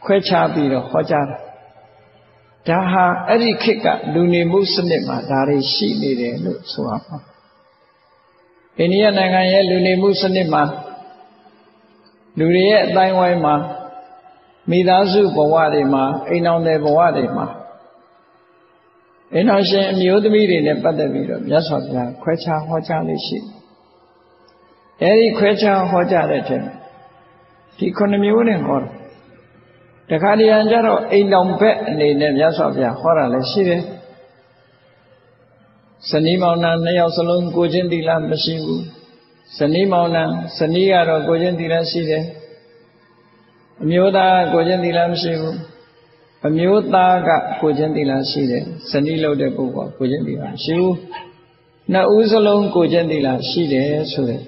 ခွဲခြားပြီးတော့ဟောကြားတာဒါဟာအဲ့ဒီခေတ်ကလူနေမှုစနစ်မှာဒါတွေရှိနေတယ်လို့ဆိုရမှာအိန္ဒိယနိုင်ငံရဲ့လူနေမှုစနစ်မှာလူတွေရဲ့အတိုင်းဝိုင်းမှာမိသားစုဘဝတွေမှာအိမ်အောင်တဲ့ဘဝတွေမှာအိမ်အောင်ရှင်အမျိုးသမီးတွေနဲ့ပတ်သက်ပြီးတော့မြတ်စွာဘုရားခွဲခြားဟောကြားလေးရှိအဲဒီခွဲခြားဟောကြားတဲ့ထဲဒီ9မျိုးနဲ့ဟောတယ်တခါတည်းကျတော့အိမ်တော်ဘက်အနေနဲ့မြတ်စွာဘုရားဟောတာလည်းရှိတယ်ဇနီးမောင်နှံ2ယောက်စလုံးကိုချင်းသီလမရှိဘူးဇနီးမောင်နှံဇနီးကတော့ကိုချင်းသီလရှိတယ်အမျိုးသားကိုချင်းသီလမရှိဘူးအမျိုးသားကကိုချင်းသီလရှိတယ်ဇနီးလို့တဲ့ပုဂ္ဂိုလ်ကိုချင်းသီလရှိဘူးနှစ်ဦးစလုံးကိုချင်းသီလရှိတယ်ဆိုတဲ့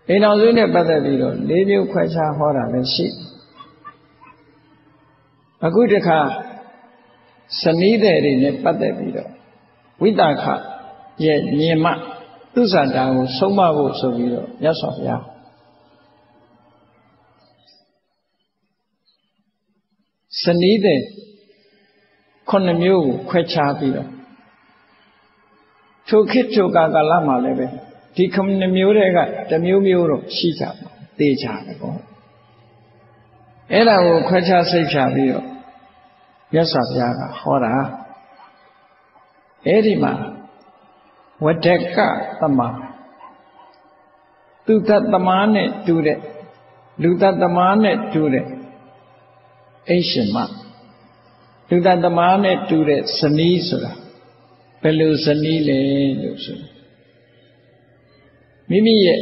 အိမ်တော်စုနဲ့ပတ်သက်ပြီးတော့4မျိုးခွဲခြားဟောတာလည်းရှိအခုတခါဇနီးတဲ့တွေနဲ့ပတ်သက်ပြီးတော့ဝိတာခရဲ့မြင်မှသူဇာတာကိုဆုံးမဖို့ဆိုပြီးတော့မြတ်စွာဘုရားဇနီးတဲ့9မျိုးကိုခွဲခြားပြီးတော့ထိုခေတ်ထိုကာလမှာလည်းပဲဒီ9မျိုးတွေကတစ်မျိုးမျိုးတော့ရှိကြပါသိကြတယ်ပေါ့အဲ့ဒါကိုခွဲခြားစိတ်ဖြာပြီးတော့မြတ်စွာဘုရားကဟောတာအဲ့ဒီမှာဝတ္တကသမသူတသမားနဲ့တူတဲ့လူတသမားနဲ့တူတဲ့အိရှင်မလူတသမားနဲ့တူတဲ့ဇနီးဆိုတာဘယ်လိုဇနီးလဲလို့ဆိုမိမိရဲ့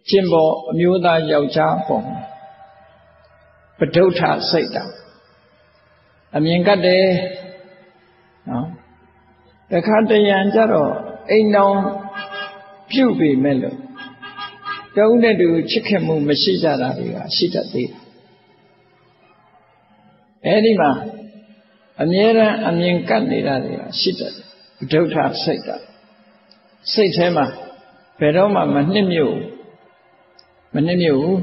ကျင့်ပေါ်အမျိုးသားယောက်ျားပေါ်ပဋုဋ္ဌစိတ်တာအမြင်ကတ်တယ်နော်တခါတရံကြတော့အိမ်တော်ပြုတ်ပေမဲ့လို့တဦးနဲ့တူချစ်ခင်မှုမရှိကြတာတွေကရှိတတ်သေးတယ်အဲဒီမှာအမြဲတမ်းအမြင်ကတ်နေတာတွေကရှိတတ်တယ်ပဋုဋ္ဌစိတ်တာစိတ်ထဲမှာဘယ်တော့မှမနှစ်မြို့ဘူး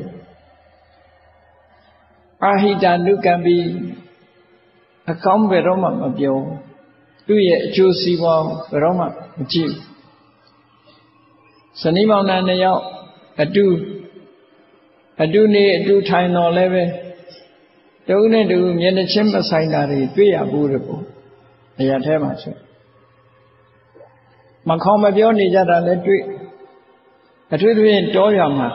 အာဟိတနုကံပိအကောင်းဘယ်တော့မှမပြောသူ့ရဲ့အကျိုးစီးပွားဘယ်တော့မှမကြည့်ဇနီးမောင်နှံ2ယောက်အတူနေအတူထိုင်တော်လည်းပဲတူနဲ့တူမျက်နှာချင်းမဆိုင်တာတွေတွေ့ရဘူးတဲ့ပေါ့အရာထဲမှာဆိုမခေါင်မပြောနေကြတာလည်းတွေ့အထူးသဖြင့်တောရွာမှာ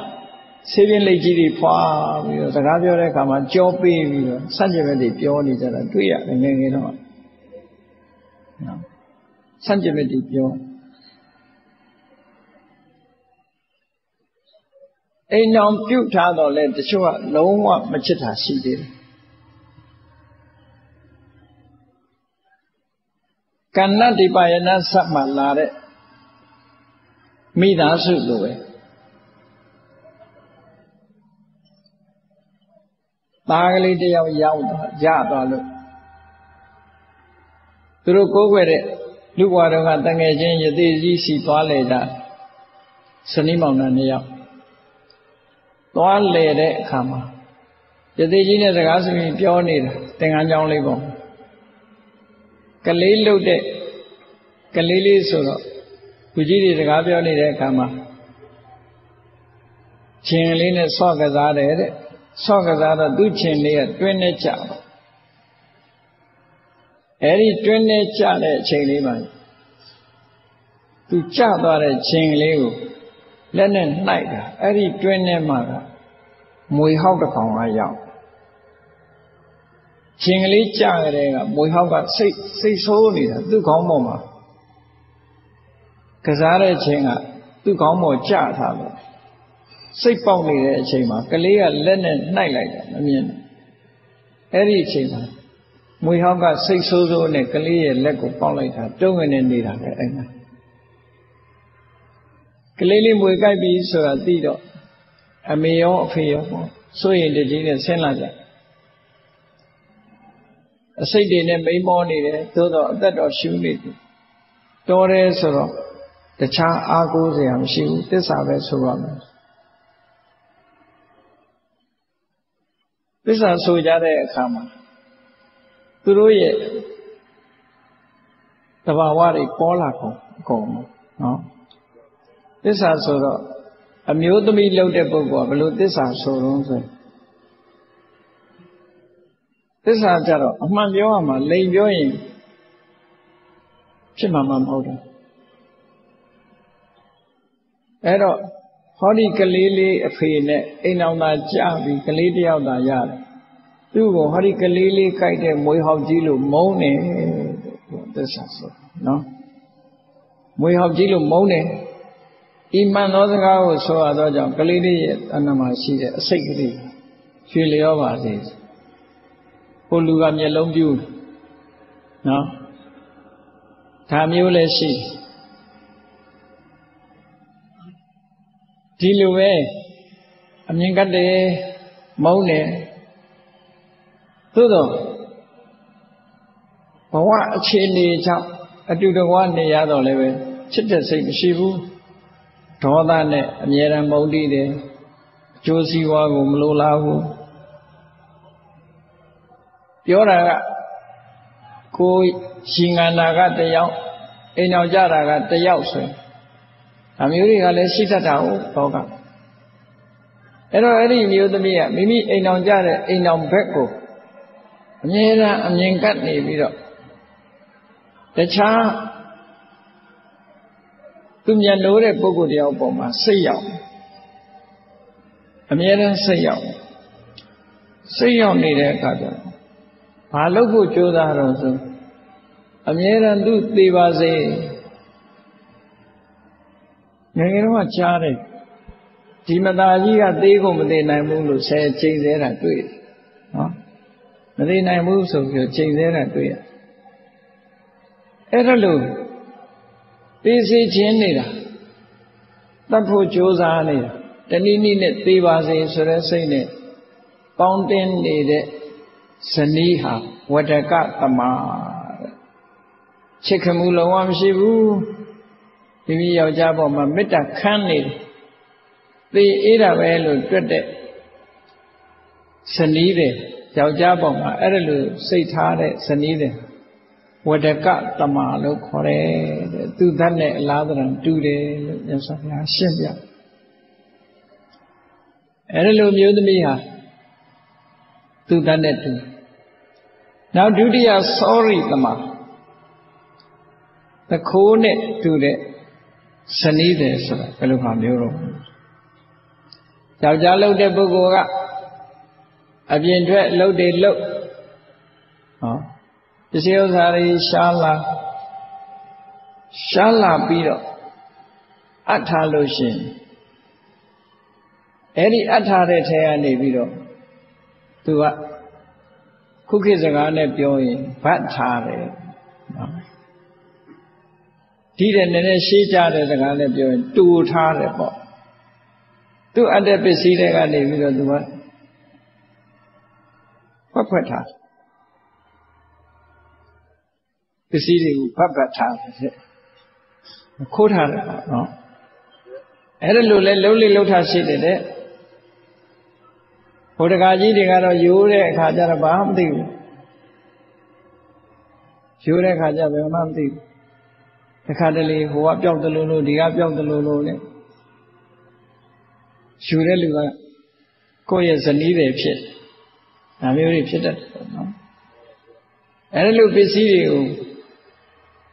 ဆေးပြင်းလိတ်ကြီးတွေဖွာပြီးတော့စကားပြောတဲ့အခါမှာကြောပေးပြီးတော့စัจ jave တွေပြောနေကြတာတွေ့ရတယ်ငယ်ငယ်တော့ နော်ဆန့်ကျင်ဘက်တွေပြောအိမ်တော်ပြုတ်ထားတော့လဲတချို့ကလုံးဝမချစ်တာရှိသေးတယ်ကဏ္ဍတိပါယနာစမှလာတဲ့မိသားစုလိုပဲသားကလေးတယောက်ရောက်ရသွားလို့သူတို့ကိုးကွယ်တဲ့လူဘဝတော်ကတငယ်ချင်းယသိကြီးစီသွားလေတာဇနီးမောင်နှံနှစ်ယောက်သွားလေတဲ့အခါမှာယသိကြီးနဲ့စကားဆိုရင်ပြောနေတာသင်္ကန်းကျောင်းလေးပေါ့ကလေးလှုပ်တဲ့ကလေးလေးဆိုတော့လူကြီးတွေစကားပြောနေတဲ့အခါမှာချင်းလေးနဲ့ဆော့ကစားတယ်တဲ့ဆော့ကစားတော့သူ့ချင်းလေးကတွင်းနဲ့ကြပါအဲ့ဒီတွင်းနဲ့ကြတဲ့အချိန်လေးမှာသူကြသွားတဲ့ချင်းလေးကိုလက်နဲ့နှိုက်တာအဲ့ဒီတွင်းနဲ့မှာကမွေဟောက်တစ်ကောင်ကရောက်ချင်းကလေးကြကြတဲ့ကမွေဟောက်ကစိတ်ဆိုးနေတာသူ့ခေါင်းပေါ်မှာကစားတဲ့ချင်းကသူ့ခေါင်းပေါ်ကြထားလို့စိတ်ပေါက်နေတဲ့အချိန်မှာကလေးကလက်နဲ့နှိုက်လိုက်တာမမြင်ဘူးအဲ့ဒီအချိန်မှာမွေဟောက်ကစိတ်ဆိုးဆိုးနဲ့ကလေးရဲ့လက်ကိုပေါက်လိုက်တာတုံးငနေနေတာပဲအဲ့မှာကလေးလေးမွေကြိုက်ပြီဆိုတာသိတော့အမေရောအဖေရောစိုးရင်တကြီးနဲ့ဆင်းလာကြအစိတ်တွေနဲ့မိန်မောနေတယ်သို့တော့အသက်တော်ရှူနေတယ်တော်တယ်ဆိုတော့တခြားအားကိုးစရာမရှိဘူးသစ္စာပဲဆိုရမယ်သစ္စာဆိုကြတဲ့အခါမှာသူတို့ရဲ့တဘာဝတွေပေါ်လာကုန်နော်သစ္စာဆိုတော့အမျိုးသမီးလုပ်တဲ့ပုဂ္ဂိုလ်ကဘယ်လိုသစ္စာဆိုတော့ဆိုသစ္စာကြတော့အမှန်ပြောရမှာလိန်ပြောရင်ဖြစ်မှာမဟုတ်ဘူးအဲ့တော့ဟောဒီကလေးလေးအဖေနဲ့အိမ်အောင်သာကြာပြီးကလေးတယောက်သာရတယ်သူ့ကိုဟောဒီကလေးလေးကြိုက်တဲ့မွေးဟောက်ကြီးလို့မုန်းတယ်သစ္စာဆိုနော်မွေးဟောက်ကြီးလို့မုန်းတယ်ဤမှန်သောစကားကိုဆိုရသောကြောင့်ကလေးလေးရဲ့အနမှာရှိတဲ့အစိတ်ကလေးရွှေလျောပါစေဟိုလူကမျက်လုံးပြူးနော်ဒါမျိုးလည်းရှိဒီလိုပဲအမြင်ကတည်းမုန်းတယ်သို့တော့ဘဝအခြေအနေကြောင့်အတူတကွနေရတော့လည်းပဲချစ်တဲ့စိတ်မရှိဘူးဒေါသနဲ့အမြဲတမ်းမုန်းတီးတယ်အကျိုးစီးပွားကိုမလိုလားဘူးပြောတာကကိုရှင်ငန္တာကတယောက်အိမ်အောင်ကြတာကတယောက်ဆိုရင်အမျိုးတွေကလည်းရှိတတ်တာဟုတ်တော့ကအဲ့တော့အဲ့ဒီမျိုးသမီးကမိမိအိမ်အောင်ကြတဲ့အိမ်အောင်ဘက်ကိုအမြဲတမ်းအမြင်ကပ်နေပြီးတော့တခြားသူမျက်နှိုးတဲ့ပုဂ္ဂိုလ်တယောက်ပေါ်မှာစိတ်ရောက်အမြဲတမ်းစိတ်ရောက်နေတဲ့အခါကျတော့ဘာလို့ဖို့ကြိုးစားတော့ဆိုအမြဲတမ်းသူသေပါစေငယ်ငယ်တော့ကြားတယ်ဒီမသားကြီးကသေးကုန်မသေးနိုင်ဘူးလို့ဆယ်ချိန်သေးတာတွေ့တယ်နော်မသေးနိုင်ဘူးဆိုပြီးချိန်သေးတာတွေ့ရအဲ့ဒါလို့သေစေခြင်းနေတာတတ်ဖို့ကြိုးစားနေတာတနည်းနည်းနဲ့သေပါစေဆိုတဲ့စိတ်နဲ့ပေါင်းတင်နေတဲ့ဇနီးဟာဝတ္တကတမချစ်ခမှုလုံးဝမရှိဘူးဒီမိယောက်ျားပေါ်မှာမေတ္တာခမ်းနေတယ်သေအေးတာပဲလို့တွက်တဲ့ဇနီးတဲ့ယောက်ျားပေါ်မှာအဲ့ဒါလို့စိတ်ထားတဲ့ဇနီးတဲ့ဝတ္တကတမလို့ခေါ်တယ်တဲ့သူတတ်နဲ့အလားတန်တူတယ်လို့မြတ်စွာဘုရားရှင်းပြအဲ့ဒါလို့မျိုးသမီးဟာသူတတ်နဲ့တူနောက်ဒုတိယစောရိတမသခိုးနဲ့တူတဲ့ဇနီးတယ်ဆိုတာဘယ်လိုမှမျိုးတော့ယောက်ျားလုပ်တဲ့ပုဂ္ဂိုလ်ကအပြင်ထွက်လုပ်တယ်လုပ်ဟောပစ္စည်းဥစ္စာတွေရှားလာ ရှားလာပြီးတော့အပ်ထားလို့ရှင်အဲ့ဒီအပ်ထားတဲ့ထဲကနေပြီးတော့သူကခုခေတ်စကားနဲ့ပြောရင်ဗတ်ထားတယ်နော်ဒီတဲ့နည်းနည်းရှင်းကြတဲ့စကားနဲ့ပြောရင်တူထားတယ်ပေါ့သူအပ်တဲ့ပစ္စည်းတွေကနေပြီးတော့သူကဖွက်ထားပစ္စည်းတွေကိုဖတ်ထားတယ်ခိုးထားတယ်ပေါ့နော်အဲ့ဒါလိုလဲလုံးလေးလှုပ်ထားရှိတယ်တဲ့ဘုဒ္ဓဂါကြီးတွေကတော့ယူတဲ့အခါကျတော့ဘာမှမသိဘူးယူတဲ့အခါကျဘယ်မှမသိဘူးတခါတလေဟိုကပျောက်တယ်လို့ဒီကပျောက်တယ်လို့နဲ့ယူတဲ့လူကကိုယ့်ရဲ့ဇနီးတွေဖြစ်ဒါမျိုးတွေဖြစ်တတ်တယ်ပေါ့နော်အဲ့ဒါလိုပစ္စည်းတွေကို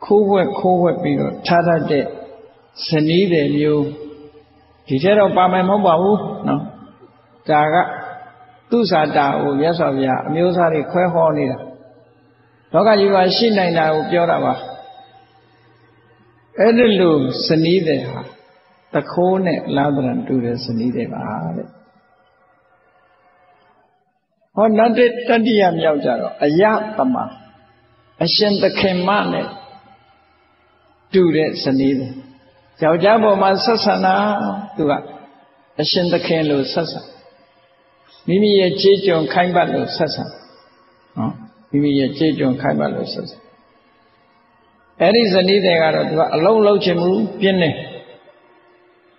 ခိုးဝှက်ပြီးတော့ထားတတ်တဲ့ဇနီးတွေမျိုးဒီထဲတော့ပါမယ်မဟုတ်ပါဘူးနော်ဒါကသူစာတာကိုမြတ်စွာဘုရားအမျိုးသားတွေခွဲဟောနေတာလောကကြီးမှာရှိနိုင်တာကိုပြောတာပါအဲ့ဒီလိုဇနီးတွေဟာတခိုးနဲ့လာသရံတူတဲ့ဇနီးတွေပါတဲ့ဟောနောက်တတိယမြောက်ကြတော့အယတမအရှင်သခင်မနဲ့တူတဲ့ဇနီးတွေယောက်ျားပေါ်မှာဆက်ဆံတာသူကအရှင်သခင်လို့ဆက်ဆံမိမိရဲ့ကြေးကျွန်ခိုင်းပတ်လို့ဆက်ဆံနော်မိမိရဲ့ကြေးကျွန်ခိုင်းပတ်လို့ဆက်ဆံအဲ့ဒီဇနီးတွေကတော့သူကအလုံးလုံးချင်မှုပြင်းနေ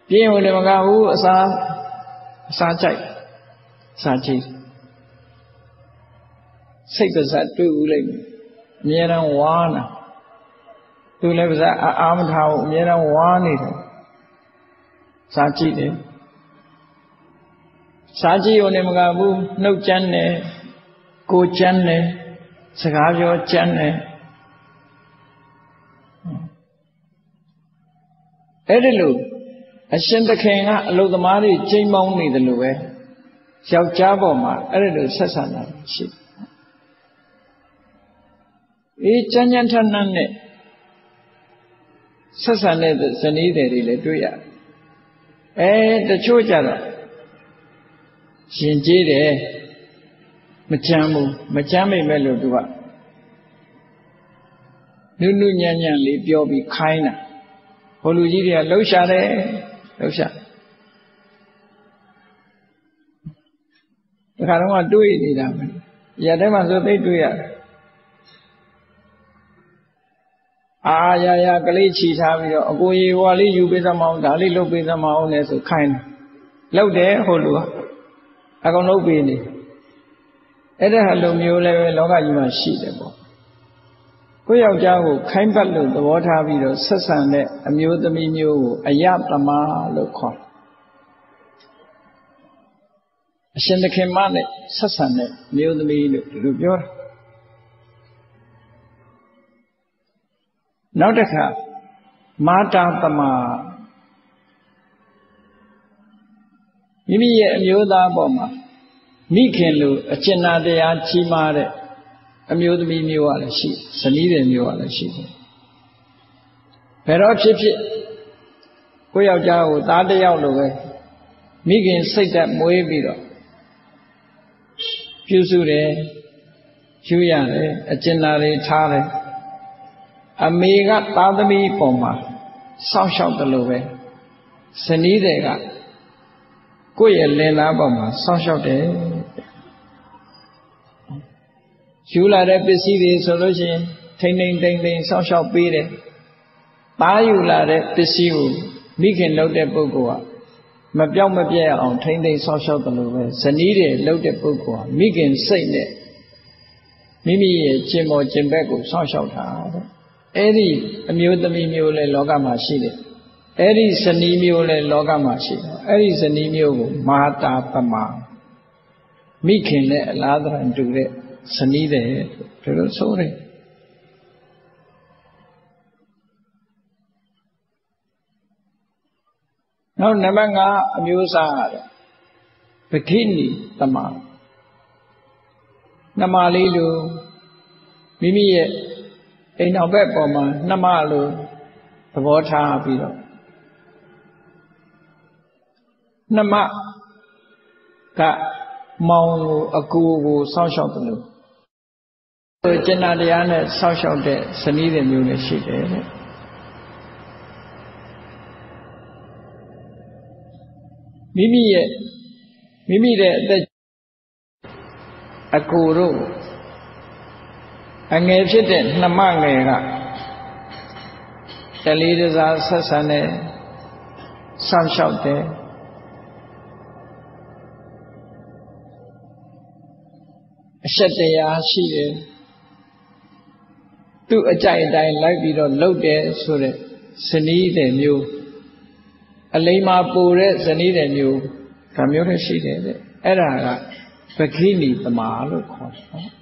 ပြင်းဝင်တယ်မကဘူးအစာကြိုက်စာကြည့်စိတ်ပါစတွေ့ဦးလိုက်အမြဲတမ်းဝါနာသူလည်းပါစအာမထားဘူးအမြဲတမ်းဝါနေတယ်စာကြည့်တယ်စာကြည့်ုံနဲ့မကဘူးနှုတ်ကြမ်းတယ်ကိုကြမ်းတယ်စကားပြောကြမ်းတယ်အဲ့ဒီလိုအရှင်သခင်ကအလုသမားတွေချိန်မောင်းနေတယ်လို့ပဲယောက်ျားပေါ်မှာအဲ့ဒီလိုဆက်ဆံတာရှိကြမ်းကြမ်းထန်ထန်နဲ့ဆက်ဆံတဲ့ဇနီးတွေလည်းတွေ့ရတယ်တချို့ကြတော့ရှင်ကျေးတယ်မကြမ်းဘူးမကြမ်းမိမဲ့လို့သူကနုနုညံ့ညံ့လေးပြောပြီးခိုင်းတာဟိုလူကြီးတွေကလှုပ်ရှားတယ်လှုပ်ရှားတခါတော့တွေးနေတာပဲရတဲ့မှာဆိုသိတွေးရတယ်အာရကလေးချီထားပြီးတော့အကိုရေဟွာလေးယူပေးသမောင်းဒါလေးလုပ်ပေးသမောင်းနဲ့ဆိုခိုင်းတယ်လုပ်တယ်ဟိုလူကအကုန်လုပ်ပေးနေအဲ့ဒါလိုမျိုးလည်းပဲလောကကြီးမှာရှိတယ်ပေါ့ကိုယ့်ယောက်ျားကိုခိုင်းပတ်လို့သဘောထားပြီးတော့ဆက်ဆံတဲ့အမျိုးသမီးမျိုးကိုအယတမလို့ခေါ်အရှင်သခင်မနဲ့ဆက်ဆံတဲ့အမျိုးသမီးလို့ဒီလိုပြောတာနောက်တစ်ခါမာတာတမမိမိရဲ့အမျိုးသားပေါ်မှာမိခင်လိုအကျဉ်းနာတရားကြီးမားတဲ့အမျိုးသမီးမျိုးကလည်းရှိဇနီးတွေမျိုးကလည်းရှိတယ်ဘယ်တော့ဖြစ်ဖြစ်ကိုယောက်ျားကိုသားတစ်ယောက်လိုပဲမိခင်စိတ်သက်မွေးပြီးတော့ပြုစုတယ်ယူရတယ်အကျဉ်းနာတွေထားတယ်အမေကသားသမီးပေါ်မှာစောင့်ရှောက်တယ်လို့ပဲဇနီးတွေကကိုယ့်ရဲ့လင်သားပေါ်မှာစောင့်ရှောက်တယ်ယူလာတဲ့ပစ္စည်းတွေဆိုလို့ရှိရင်ထိမ့်သိမ့်စောင့်ရှောက်ပေးတယ်သားယူလာတဲ့ပစ္စည်းကိုမိခင်လုပ်တဲ့ပုဂ္ဂိုလ်ကမပြောင်းမပြဲအောင်ထိမ့်သိမ့်စောင့်ရှောက်တယ်လို့ပဲဇနီးတွေလုပ်တဲ့ပုဂ္ဂိုလ်ကမိခင်စိတ်နဲ့မိမိရဲ့ကျင့်ပေါ်ကျင့်ဘက်ကိုစောင့်ရှောက်တာတဲ့အဲ့ဒီအမျိုးသမီးမျိုးလည်းလောကမှာရှိတယ်အဲ့ဒီဇနီးမျိုးလည်းလောကမှာရှိတယ်အဲ့ဒီဇနီးမျိုးကိုမာတာပမာမိခင်နဲ့အလားတန်တူတဲ့ဇနီးတယ်ဒီလိုဆိုတယ်နောက်နံပါတ်5အမျိုးအစားရတယ်ပခိနီတမနှမလေးလိုမိမိရဲ့အိမ်နောက်ဘက်ပေါ်မှာနှမလို ဘောထားပြီးတော့နှမကမောင်ကိုအကူကိုစောင့်ရှောက်တယ်လို့ကျင့်တရားနဲ့စောင့်ရှောက်တဲ့ဇနီးတွေမျိုးလည်းရှိတယ်တဲ့မိမိတဲ့အသက်အကိုတို့အငယ်ဖြစ်တဲ့နှမငယ်ကတလေးတစားဆက်ဆံတယ်စောင့်ရှောက်တယ်အရှက်တရားရှိတယ်သူ့အကြိုက်အတိုင်းလိုက်ပြီးတော့လှုပ်တယ်ဆိုတဲ့ဇနီးတဲ့မျိုးအလိမ္မာပိုတဲ့ဇနီးတဲ့မျိုးဒါမျိုးလည်းရှိတယ်တဲ့အဲ့ဒါကပခိဏီတမာလို့ခေါ်တယ်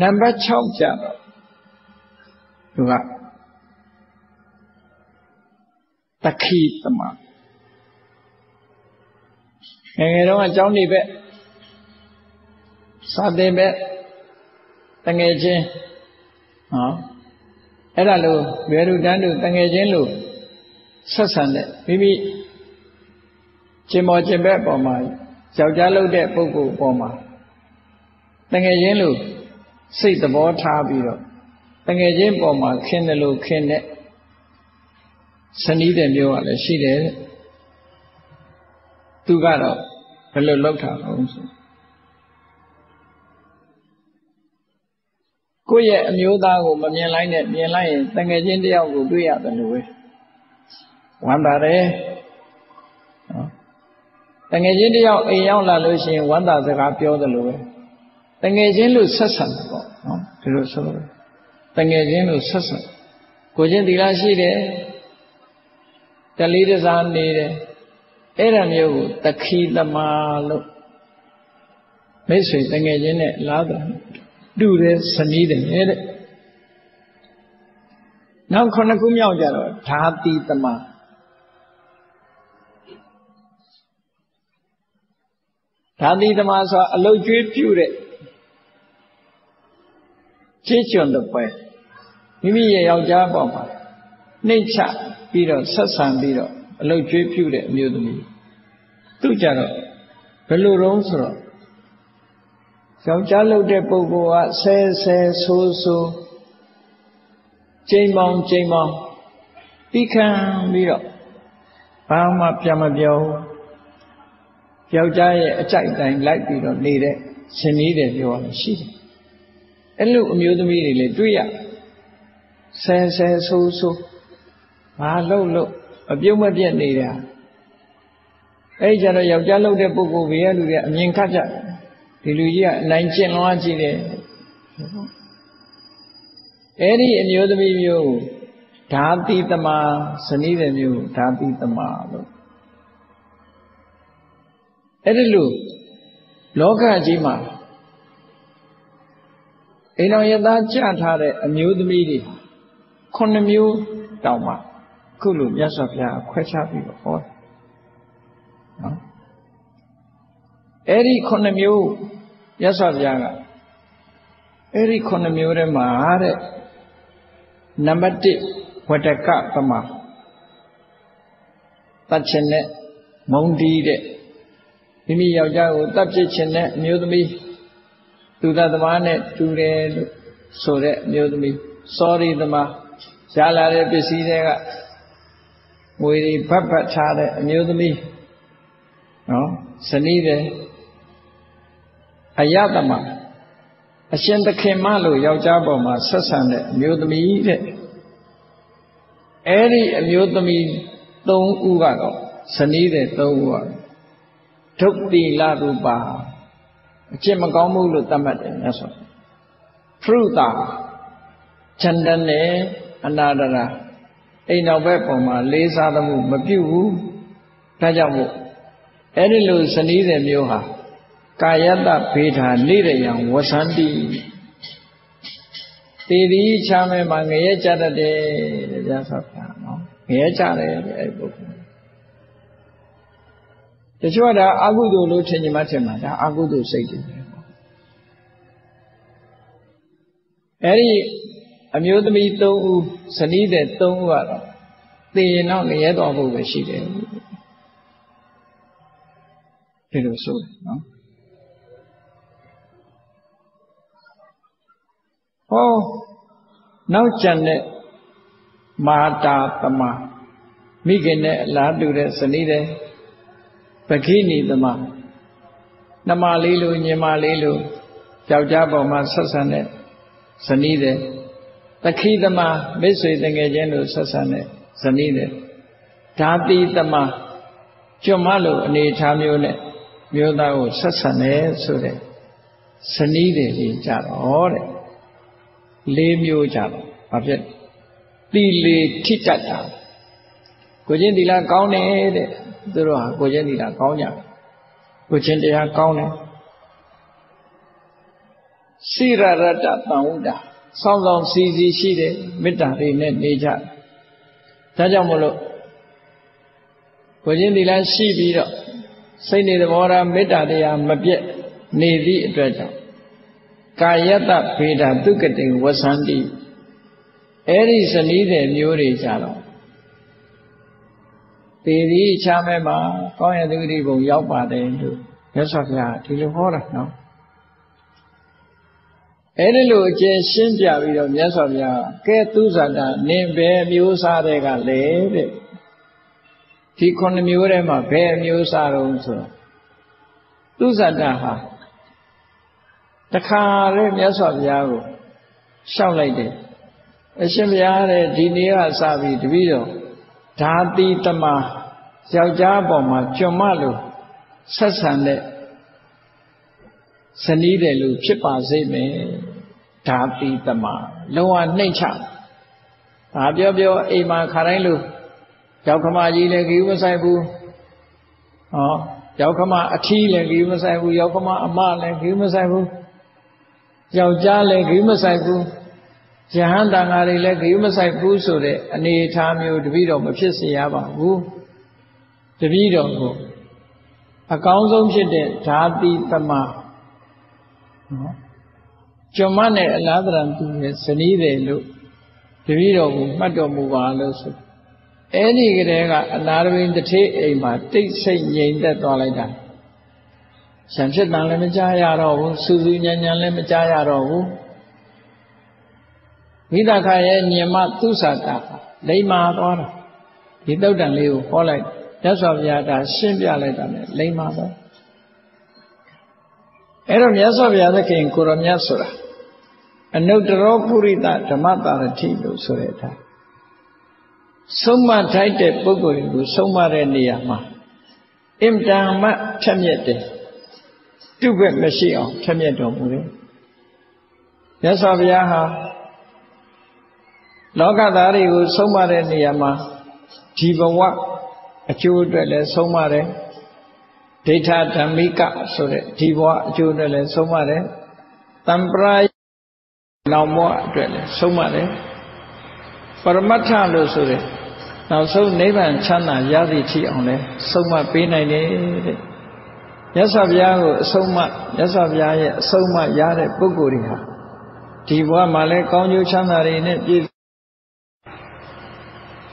နံပါတ်6ကျတော့သူကတခိတမာငယ်ငယ်တော့အကြောင်းနေပဲစာသင်ပဲတငယ်ချင်းအဲ့ဒါလို့ဘယ်လိုတန်းတို့တငယ်ချင်းလို့ဆက်ဆံတဲ့မိမိကျင်မောကျင်ဘက်ပေါ်မှာယောက်ျားလုပ်တဲ့ပုဂ္ဂိုလ်ပေါ်မှာတငယ်ချင်းလို့စိတ်သဘောထားပြီးတော့တငယ်ချင်းပေါ်မှာခင်းတယ်လို့ခင်းတဲ့ဇနီးတဲ့မျိုးကလည်းရှိတယ်တဲ့သူကတော့ဘယ်လိုလုပ်တာလဲဆိုကိုယ့်ရဲ့အမျိုးသားကိုမမြင်လိုက်နဲ့မြင်လိုက်ရင်တငယ်ချင်းတယောက်ကိုတွေ့ရတယ်လို့ပဲဝမ်းသာတယ်တငယ်ချင်းတယောက်အိမ်ရောက်လာလို့ရှိရင်ဝမ်းသာစကားပြောတယ်လို့ပဲတငယ်ချင်းလို့ဆက်ဆံတယ်ပေါ့နော်ဒီလိုဆိုလို့တငယ်ချင်းလို့ဆက်ဆံကိုချင်းသီလရှိတယ်တလေးတစားနေတယ်အဲ့ဒါမျိုးကိုတခိတမာလို့မိတ်ဆွေတငယ်ချင်းနဲ့လားတာတူတယ်ဇနီးတယ်တဲ့နောက်ခုနှစ်ခုမြောက်ကြတော့ဓာတိတမာဓာတိတမာဆိုအလုတ်ကျွေးပြုတဲ့ချေချွန်တဲ့ပွဲမိမိရဲ့ယောက်ျားပေါ်မှာနှိမ့်ချပြီးတော့ဆက်ဆံပြီးတော့အလုတ်ကျွေးပြုတဲ့အမျိုးသမီးသူကြတော့ဘယ်လိုတုံးဆိုတော့ယောက်ျားလုပ်တဲ့ပုဂ္ဂိုလ်ကဆဲဆိုးချိန်မောင်းပြီးခံပြီးတော့ဘာမှပြန်မပြောယောက်ျားရဲ့အကြိုက်တိုင်းလိုက်ပြီးတော့နေတဲ့ရှင်ကြီးတယ်ပြောရရှိတယ်အဲ့လိုအမျိုးသမီးတွေလည်းတွေ့ရဆဲဆိုးဘာလို့အပြုံးမပြတ်နေတာအဲ့ကြတော့ယောက်ျားလုပ်တဲ့ပုဂ္ဂိုလ်ဘေးကလူတွေအမြင်ခတ်ကြဒီလူကြီးကအနိုင်ကျင့်လွှားကြည့်တယ်အဲ့ဒီအမျိုးသမီးမျိုးဓာတိတမာဇနီးတဲ့မျိုးဓာတိတမာလို့အဲ့ဒီလိုလောကကြီးမှာအိမ်တော်ရသားကြထားတဲ့အမျိုးသမီးတွေ9မျိုးတောင်မှခုလိုမြတ်စွာဘုရားခွဲခြားပြီးတော့ဟောတယ်နော်အဲ့ဒီ9မျိုးမြတ်စွာဘုရားကအဲ့ဒီ9မျိုးထဲမှာတဲ့နံပါတ်1ဝတ္တကပမာတတ်ခြင်းနဲ့မုံတီးတဲ့မိမိယောက်ျားကိုတတ်ဖြစ်ခြင်းနဲ့အမျိုးသမီးသူတသမားနဲ့တူတယ်လို့ဆိုတဲ့အမျိုးသမီးစောရီသမားရလာတဲ့ပစ္စည်းတွေကငွေတွေဘတ်ထားတဲ့အမျိုးသမီးနော်ဇနီးတယ်အယတမအရှင်သခင်မလို့ယောက်ျားပေါ်မှာဆက်ဆံတဲ့အမျိုးသမီးတဲ့အဲ့ဒီအမျိုးသမီး3ဦးကတော့ဇနီးတဲ့3ဦးကဒုက္တိလရူပါအကျင့်မကောင်းမှုလို့သတ်မှတ်တယ်မြတ်စွာဖရုတာချန္တနဲ့အနာဒရာအိမ်နောက်ဘက်ပေါ်မှာလေးစားသမှုမပြုဘူးဒါကြောင့်မို့အဲ့ဒီလိုဇနီးတဲ့မျိုးဟာကာယတဘေထာနေရယံဝဆန္တိတေဒီချာမဲမှာငရဲကြတတ်တယ်တဲ့ဗျာဆောဗျာနော်ငရဲကြတယ်အဲ့ပုဂ္ဂိုလ်တချို့ကဒါအကုသိုလ်လို့ထင်ကြမှထင်မှာဒါအကုသိုလ်စိတ်တွေပဲအဲ့ဒီ အမျိုးသမီး3ဦးဇနီးတဲ့3ဦးကတော့သေရင်တော့ငရဲတော်ဖို့ပဲရှိတယ်ဒီလိုဆိုနော်ဟောနောက်ကျန်တဲ့မာတာတမမိခင်နဲ့အလားတူတဲ့ဇနီးတဲ့ပခိနီတမနှမလေးလိုညီမလေးလိုယောက်ျားပေါ်မှာဆက်ဆံတဲ့ဇနီးတဲ့တခိတမမိတ်ဆွေတငယ်ချင်းလိုဆက်ဆံတဲ့ဇနီးတဲ့ဓာတိတမကျွတ်မလို့အနေထားမျိုးနဲ့မျိုးသားကိုဆက်ဆံတယ်ဆိုတဲ့ဇနီးတွေကြီးကြတော့တဲ့4မျိုးကြတော့ဘာဖြစ်တိလေထိတတ်တာကိုချင်းသီလကောင်းတယ်တဲ့သူတို့ဟာကိုချင်းသီလကောင်းကြကိုချင်းတရားကောင်းတယ်စိရရတ္တတံဝုဒ္ဒစောင်းဆောင်စီစီရှိတယ်မေတ္တာတွေနဲ့နေကြဒါကြောင့်မလို့ကိုချင်းသီလရှိပြီးတော့စိတ်နေသဘောထားမေတ္တာတရားမပြတ်နေသည့်အတွက်ကြောင့်ကာယတ္တဖေဒသုကတိဝဆန္တိအဲ့ဒီဇနီးတဲ့မျိုးတွေကြတော့သေသည်ချမ်းမဲ့မှာကောင်းရသုတိဘုံရောက်ပါတယ်လို့မြတ်စွာဘုရားဒီလိုဟောတာနော်အဲ့ဒီလိုအကျဉ်းရှင်းပြပြီးတော့မြတ်စွာဘုရားကဲသူဇာတာနင်ဘယ်မျိုးစားတဲ့ကလဲတဲ့ဒီ9မျိုးထဲမှာဘယ်မျိုးစားတော့ဆိုတော့သူဇာတာဟာတခါလေမြတ်စွာဘုရားကိုရှောက်လိုက်တယ်အရှင်ဘုရားတဲ့ဒီနေ့ကစပြီးတပည့်တော်ဓာတိတမယောက်ျားပေါ်မှာကျွမ်းမလို့ဆက်ဆံတဲ့ဇနီးတယ်လို့ဖြစ်ပါစေမယ်ဓာတိတမလုံးဝနှိမ့်ချဒါပြောအိမ်မှာခါတိုင်းလို့ရောက်ခမကြီးလည်းကြီးမဆိုင်ဘူးဟောရောက်ခမအထီးလည်းကြီးမဆိုင်ဘူးရောက်ခမအမလည်းကြီးမဆိုင်ဘူးယောက်ျားလည်းကြီးမဆိုင်ဘူးယဟန်တန်ဃာတွေလည်းကြီးမဆိုင်ဘူးဆိုတဲ့အနေအထားမျိုးတပည့်တော်မဖြစ်စေရပါဘူးတပည့်တော်ကိုအကောင်းဆုံးဖြစ်တဲ့ဓာတိတမနော်ကျွမ်းမနဲ့အလားတရံသူရဲ့ဇနီးတယ်လို့တပည့်တော်ကိုမှတ်တော်မူပါလို့ဆိုအဲ့ဒီကလေးကအနာရဝိတ္ထေအိမ်မှာတိတ်ဆိတ်ငြိမ်သက်သွားလိုက်တာရှံဖြစ်တန်လည်းမကြားရတော့ဘူးစူးစူးညံ့ညံ့လည်းမကြားရတော့ဘူးမိသခရဲ့ညင်မသူစာတာလိမ္မာသွားတာဒီတုတ်တန်လေးကိုဟောလိုက်မြတ်စွာဘုရားကရှင်းပြလိုက်တာနဲ့လိမ္မာသွားအဲ့တော့မြတ်စွာဘုရားသခင်ကိုရောမြတ်ဆိုတာအနုတ္တရောပုရိသဓမ္မတာရတိလို့ဆိုတဲ့အတိုင်းဆုံးမထိုက်တဲ့ပုဂ္ဂိုလ်ကိုဆုံးမတဲ့နေရာမှာအင်တန်မှထက်မြက်တယ်တုဘက်မရှိအောင်ထက်မြက်တော်မူတယ်မြတ်စွာဘုရားဟာလောကသားတွေကိုဆုံးမတဲ့နေရာမှာဒီဘဝအကျိုးအတွက်လည်းဆုံးမတယ်ဒိဋ္ဌဓမ္မိကဆိုတဲ့ဒီဘဝအကျိုးအတွက်လည်းဆုံးမတယ်တံပရာနောင်ဘဝအတွက်လည်းဆုံးမတယ်ပရမတ္ထလို့ဆိုတဲ့နောက်ဆုံးနိဗ္ဗာန်ချမ်းသာရသည့်ထိအောင်လဲဆုံးမပေးနိုင်တယ်တဲ့မြတ်စွာဘုရားကိုအဆုံးမမြတ်စွာဘုရားရဲ့အဆုံးမရတဲ့ပုဂ္ဂိုလ်တွေဟာဒီဘဝမှာလဲကောင်းကျိုးချမ်းသာတွေနဲ့ပြည့်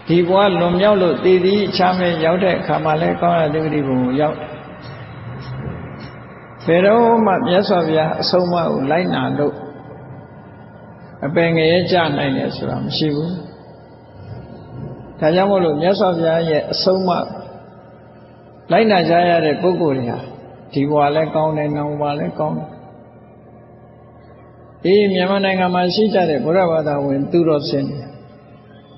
ဒီဘဝလွန်မြောက်လို့တည်သည်ချမ်းမဲ့ရောက်တဲ့အခါမှာလဲကောင်းရသုတိဘုံကိုရောက်ဘယ်တော့မှမြတ်စွာဘုရားအဆုံးအမကိုလိုက်နာလို့အပင်ငရဲကြနိုင်တယ်ဆိုတာမရှိဘူးဒါကြောင့်မို့လို့မြတ်စွာဘုရားရဲ့အဆုံးအမလိုက်နာကြရတဲ့ပုဂ္ဂိုလ်တွေဟာဒီဘဝလည်းကောင်းတယ်နောင်ဘဝလည်းကောင်းတယ်မြန်မာနိုင်ငံမှာရှိကြတဲ့ဘုရားဘာသာဝင်သူတော်စင်တွေ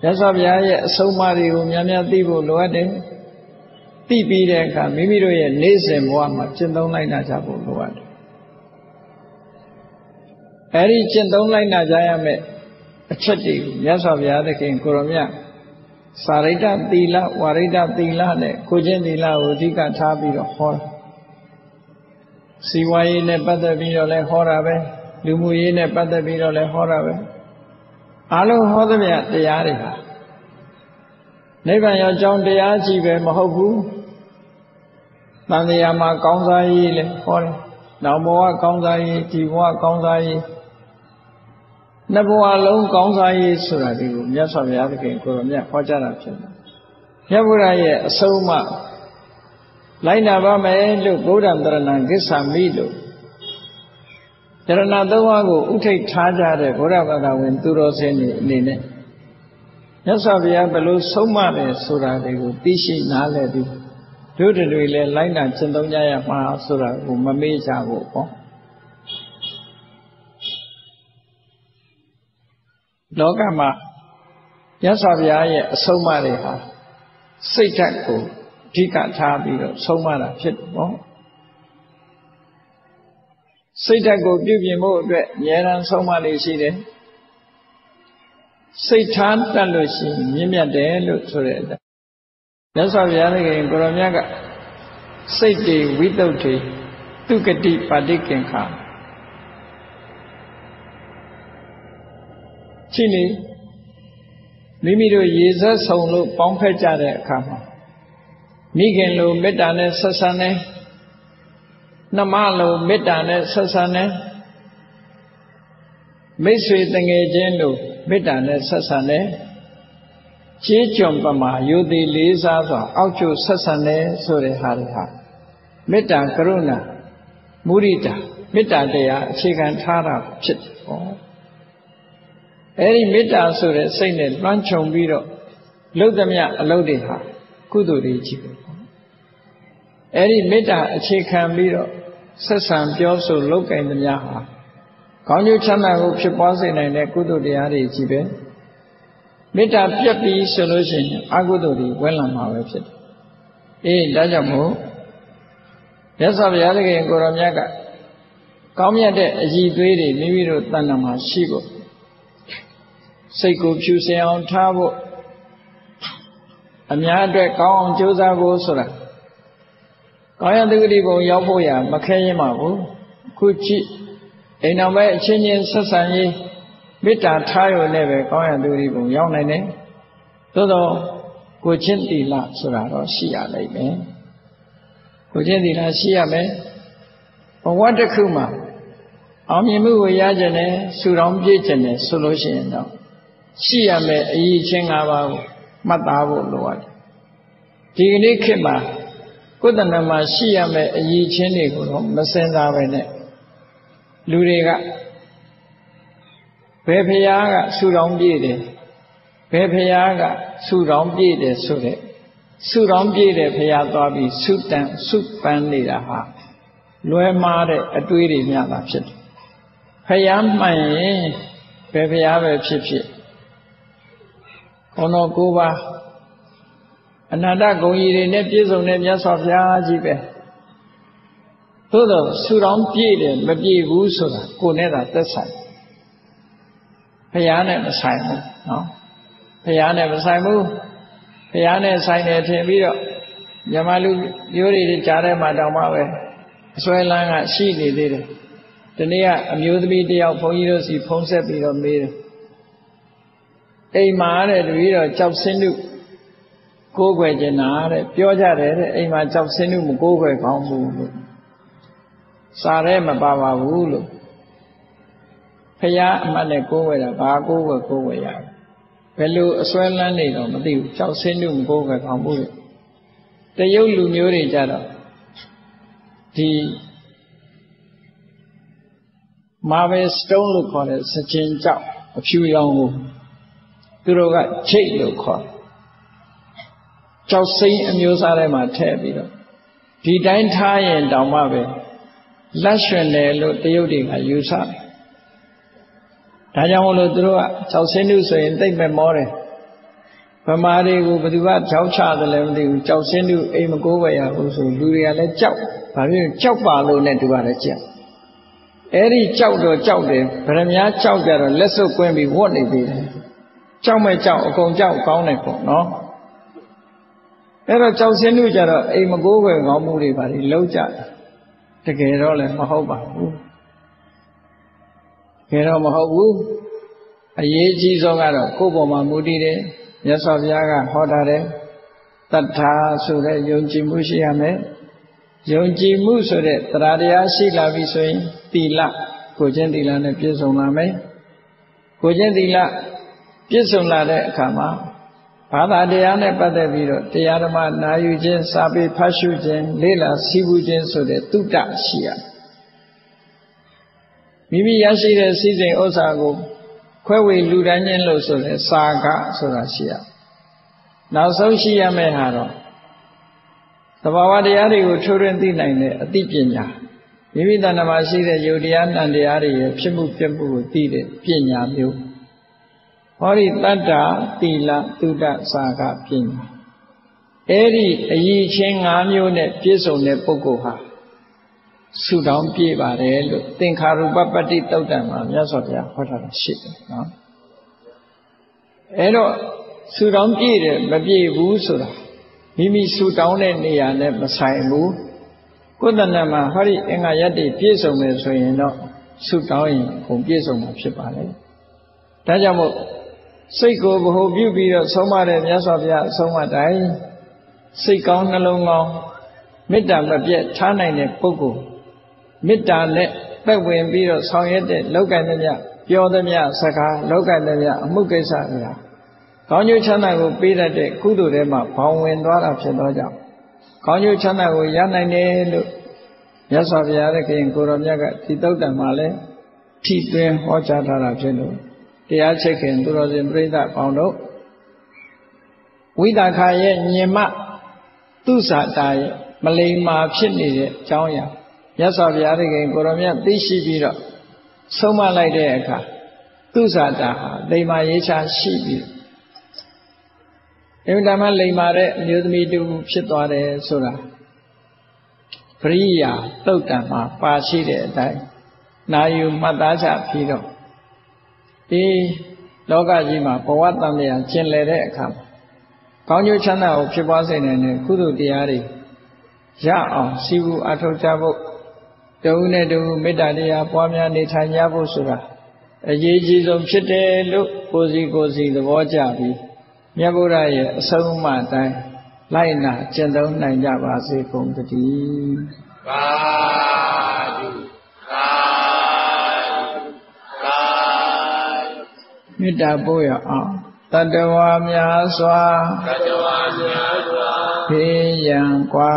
မြတ်စွာဘုရားရဲ့အဆုံးအမတွေကိုများများသိဖို့လိုအပ်တယ်သိပြီးတဲ့အခါမိမိတို့ရဲ့နေ့စဉ်ဘဝမှာကျင့်သုံးလိုက်နာကြဖို့လိုအပ်တယ်အဲဒီကျင့်သုံးလိုက်နာကြရမယ့်အချက်တွေကိုမြတ်စွာဘုရားသခင်ကိုရောမြတ်စာရိတ္တသီလဝါရိတ္တသီလနဲ့ကိုချင်းသီလကိုအဓိကထားပြီးတော့ဟောတာစီဝါရေးနဲ့ပတ်သက်ပြီးတော့လည်းဟောတာပဲလူမှုရေးနဲ့ပတ်သက်ပြီးတော့လည်းဟောတာပဲအလုံးဟောသမျှတရားတွေဟာနိဗ္ဗာန်ရောက်ကြောင်းတရားကြီးပဲမဟုတ်ဘူးတန်တရားမှာကောင်းစားရေးလည်းဟောတယ်နောက်ဘဝကောင်းစားရေးဒီဘဝကောင်းစားရေး နှစ်ဘဝလုံးကောင်းစားရေးဆိုတာဒီကိုမြတ်စွာဘုရားသခင်ကိုရောမြတ်ဟောကြားတာဖြစ်တယ်မြတ်ဗုဒ္ဓရဲ့အဆုံးအမလိုက်နာပါမယ်လို့ဗုဒ္ဓံတရဏံကိစ္ဆာမိလို့တရဏသုံးပါးကိုဥထိတ်ထားကြတဲ့ဗုဒ္ဓဘာသာဝင်သူတော်စင်တွေအနေနဲ့မြတ်စွာဘုရားဘယ်လိုဆုံးမတယ်ဆိုတာတွေကိုသိရှိနားလည်ပြီးတို့တွေလည်းလိုက်နာကျင့်သုံးကြရမှာဆိုတာကိုမမေ့ကြဘူးပေါ့လောကမှာမြတ်စွာဘုရားရဲ့အဆုံးအမတွေဟာစိတ်ဓာတ်ကိုအဓိကထားပြီးတော့ဆုံးမတာဖြစ်တယ်ပေါ့စိတ်ဓာတ်ကိုပြုပြင်ဖို့အတွက်အများရန်ဆုံးမလေးရှိတယ်စိတ်ထားတတ်လို့ရှိရင်မြင့်မြတ်တယ်လို့ဆိုတဲ့အတိုင်းမြတ်စွာဘုရားသခင်ကိုရောမြတ်ကစိတ်တွေဝိသုဒ္ဓေသူကတိပါတိကင်္ခာရှိနေမိမိတို့ရေစက်ဆုံလို့ပေါင်းဖက်ကြတဲ့အခါမှာမိခင်လိုမေတ္တာနဲ့ဆက်ဆံတယ်နှမလိုမေတ္တာနဲ့ဆက်ဆံတယ်မိတ်ဆွေတငယ်ချင်းလိုမေတ္တာနဲ့ဆက်ဆံတယ်ကျေးကျွန်ပမာယုတိလေးစားစွာအောက်ကျဆက်ဆံတယ်ဆိုတဲ့ဟာတွေဟာမေတ္တာကရုဏာမုဒိတာမေတ္တာတရားအခြေခံထားတာဖြစ်တယ်ပေါ့အဲဒီမေတ္တာဆိုတဲ့စိတ်နဲ့လွှမ်းခြုံပြီးတော့လုပ်သမျှအလုပ်တွေဟာကုသိုလ်တွေကြီးပဲပေါ့အဲဒီမေတ္တာအခြေခံပြီးတော့ဆက်ဆံပြောဆိုလုပ်ကင်သမျှဟာကောင်းကျိုးချမ်းသာကိုဖြစ်ပွားစေနိုင်တဲ့ကုသိုလ်တရားတွေကြီးပဲမေတ္တာပြတ်ပြီးဆိုလို့ရှိရင်အကုသိုလ်တွေဝင်လာမှာပဲဖြစ်တယ်ဒါကြောင့်မို့မြတ်စွာဘုရားသခင်ကိုရောမြတ်ကကောင်းမြတ်တဲ့အရည်သွေးတွေမိမိတို့တဏ္ဍာမှာရှိဖို့စိတ်ကိုဖြူစင်အောင်ထားဖို့အများအတွက်ကောင်းအောင်ကြိုးစားဖို့ဆိုတာကောင်းရသုဂတိဘုံရောက်ဖို့ရမခဲရင်ပါဘူးခုကြည့်အိမ်တော်ပဲအချင်းချင်းဆက်ဆံရေးမေတ္တာထားရုံနဲ့ပဲကောင်းရသုဂတိဘုံရောက်နိုင်တယ်သို့တော့ကိုချင်းသီလဆိုတာတော့ရှိရလိမ့်မယ်ကိုချင်းသီလရှိရမယ်ဘဝတစ်ခုမှာအောင်မြင်မှုကိုရကြတယ်ဆူတောင်းပြည့်ကြတယ်ဆိုလို့ရှိရင်တော့ရှိရမယ်အရေးချင်း၅ပါးကိုမှတ်သားဖို့လိုရတယ်ဒီကနေ့ခေတ်မှာကိုယ်တဏ္ဍာမှာရှိရမယ်အရေးချင်းတွေကိုတော့မစင်စားပဲနဲ့လူတွေကဘယ်ဖရာကဆူတောင်းပြည့်တယ်ဘယ်ဖရာကဆူတောင်းပြည့်တယ်ဆိုတဲ့ဆူတောင်းပြည့်တဲ့ဖရာသွားပြီးဆူတန်ဆူပန်းနေတာဟာလွဲမှားတဲ့အတွေးတွေများတာဖြစ်တယ်ဖရာမှန်ရင်ဘယ်ဖရာပဲဖြစ်ဖြစ်ဘုံတော်၉ပါးအနန္တဂုဏ်ကြီးတွေနဲ့ပြည့်စုံတဲ့မြတ်စွာဘုရားကြီးပဲသို့တော့ဆူတောင်းပြည့်တယ်မပြည့်ဘူးဆိုတာကိုယ်နဲ့သာသက်ဆိုင်ဘုရားနဲ့မဆိုင်ဘူးနော်ဘုရားနဲ့မဆိုင်ဘူးဘုရားနဲ့ဆိုင်တယ်ထင်ပြီးတော့မြမလူမျိုးတွေကြားထဲမှာတောင်မှပဲအစွဲလန်းကရှိနေသေးတယ်ဒီနေ့ကအမျိုးသမီးတယောက်ဘုန်းကြီးတို့စီဖုံးဆက်ပြီးတော့မေးတယ်အိမ်မှာတဲ့တပည့်တော်ကြောက်စင်းတုကိုးကွယ်ကျင်တာတဲ့ပြောကြတယ်တဲ့အိမ်မှာကြောက်စင်းတုမကိုးကွယ်ကောင်းဘူးလို့စာရဲမပါပါဘူးလို့ဖရာအမှတ်နဲ့ကိုးကွယ်တာဘာကိုးကွယ်ရဘယ်လိုအစွဲလန်းနေတော့မသိဘူးကြောက်စင်းတုမကိုးကွယ်ကောင်းဘူးလို့တရုတ်လူမျိုးတွေကြတော့ဒီMarble Stone လို့ခေါ်တဲ့စကြင်ကျောက်အဖြူရောင်ကိုသူတို့ကချိတ်လို့ခေါ်တယ်ကြောက်စိမ့်အမျိုးသားထဲမှာထည့်ပြီးတော့ဒီတိုင်းထားရင်တောင်မှပဲလက်ရွှင်တယ်လို့တရုတ်တွေကယူဆတယ်ဒါကြောင့်မို့လို့သူတို့ကကြောက်စင်းတုဆိုရင်သိမ့်မဲ့မောတယ်ဗမာတွေကိုဘယ်သူကကြောက်ချတယ်လဲမသိဘူးကြောက်စင်းတုအိမ်မကိုးပဲရဘူးဆိုလူတွေကလည်းကြောက်ဘာဖြစ်ကြောက်ပါလို့နဲ့သူကလည်းကြောက်အဲ့ဒီကြောက်တော့ကြောက်တယ်ဗရမ ्या ကြောက်ကြတော့လက်စွပ်ကွင်းပြီးဝတ်နေသေးတယ်ကြောက်မဲ့ကြောက်အကုန်ကြောက်ကောင်းတယ်ပေါ့နော်အဲ့တော့ကြောက်စင်းတို့ကြတော့အိမ်မကိုးွယ်ကောင်းမှုတွေပါလေလုံးကြတယ်တကယ်တော့လည်းမဟုတ်ပါဘူးတကယ်တော့မဟုတ်ဘူးအရေးကြီးဆုံးကတော့ကိုယ့်ပေါ်မှာမူတည်တယ်မြတ်စွာဘုရားကဟောထားတယ်တတ္ထာဆိုတဲ့ယုံကြည်မှုရှိရမယ်ယုံကြည်မှုဆိုတဲ့တရားတရားရှိလာပြီဆိုရင်သီလကိုချင်းသီလနဲ့ပြည့်စုံလာမယ် ကိုကျင့်သီလပြည့်စုံလာတဲ့အခါမှာဘာသာတရားနဲ့ပတ်သက်ပြီးတော့တရားဓမ္မနာယူခြင်းစာပေဖတ်ရှုခြင်းလေ့လာစီးပူးခြင်းဆိုတဲ့တုဒ္ဒရှိရမိမိရရှိတဲ့စည်းစိမ်ဥစ္စာကိုခွဲဝေလူတိုင်းခြင်းလို့ဆိုတဲ့စာကဆိုတာရှိရနောက်ဆုံးရှိရမယ့်ဟာတော့သဘာဝတရားတွေကိုထိုးထွင်းသိနိုင်တဲ့အသိပညာမိမိတဏ္ဍာမှာရှိတဲ့ယုတ်တရားနံတရားတွေရဲ့ဖြစ်မှုပြမှုကိုသိတဲ့ပညာမျိုးဟောဒီတတ္တသီလသုဒ္ဓစာကပညာအဲ့ဒီအရည်ချင်း၅မျိုးနဲ့ပြည့်စုံတဲ့ပုဂ္ဂိုလ်ဟာဆုတောင်းပြည့်ပါတယ်လို့သင်္ခါရုပပတ္တိတုတ်တံမှာမြတ်စွာဘုရားဟောထားတာရှိတယ်နော်အဲ့တော့ဆုတောင်းပြည့်တယ်မပြည့်ဘူးဆိုတာမိမိဆုတောင်းတဲ့နေရာနဲ့မဆိုင်ဘူးကိုယ်တဏ္ဍာမှာဟောဒီအင်္ဂါရပ်တွေပြည့်စုံမယ်ဆိုရင်တော့ဆုတောင်းရင်ကုန်ပြည့်စုံမှာဖြစ်ပါလေဒါကြောင့်မို့စိတ်ကိုဗဟုပြုပြီးတော့ဆုံးမတဲ့မြတ်စွာဘုရားအဆုံးအမတိုင်းစိတ်ကောင်းနှလုံးကောင်းမေတ္တာမပြတ်ထားနိုင်တဲ့ပုဂ္ဂိုလ်မေတ္တာနဲ့သက်ဝင်ပြီးတော့ဆောင်ရွက်တဲ့လောကဉ္ဇမြပြောသမျှစကားလောကဉ္ဇမြအမှုကိစ္စတွေဟာကောင်းကျိုးချမ်းသာကိုပေးတတ်တဲ့ကုသိုလ်တွေမှာဘောင်ဝင်သွားတာဖြစ်သောကြောင့်ကောင်းကျိုးချမ်းသာကိုရနိုင်တယ်လို့မြတ်စွာဘုရားရဲ့ခင်ကိုရောမြတ်ကဒီတုတ်တံမှာလည်းထိသွင်းဟောကြားထားတာဖြစ်လို့တရားချစ်ခင်သူတော်စင်ပြိဿပေါင်းတို့ဝိသခာရဲ့ညင်မသူဇာတာရဲ့မလိမ္မာဖြစ်နေတဲ့အကြောင်းအရာမြတ်စွာဘုရားရဲ့ခင်ကိုရောမြတ်သိရှိပြီးတော့ဆုံးမလိုက်တဲ့အခါသူဇာတာဟာလိမ္မာရေးချရှိပြီးအင်တာမလိမ္မာတဲ့အမျိုးသမီးတူဖြစ်သွားတယ်ဆိုတာပရိယာတုတ်တံမှာပါရှိတဲ့အတိုင်းနာယူမှတ်သားချပြီးတော့ဒီလောကကြီးမှာဘဝတန်မြာကျင်လည်တဲ့အခါမှာကောင်းကျိုးချမ်းသာကိုဖြစ်ပွားစေနိုင်တဲ့ကုသိုလ်တရားတွေရအောင်စီးပူးအထောက်ကြဖို့တဦးနဲ့တဦးမေတ္တာတရားပွားများနေထိုင်ကြဖို့ဆိုတာအရေးကြီးဆုံးဖြစ်တယ်လို့ကိုယ်စီသဘောကျပြီးမြတ်ဗုဒ္ဓရဲ့အဆုံးအမတိုင်းလိုက်နာကျင့်သုံးနိုင်ကြပါစေကုန်သတည်းသာဓုသာမေတ္တာပို့ရအောင်တတ္တဝါများစွာဘေးရန်ကွာ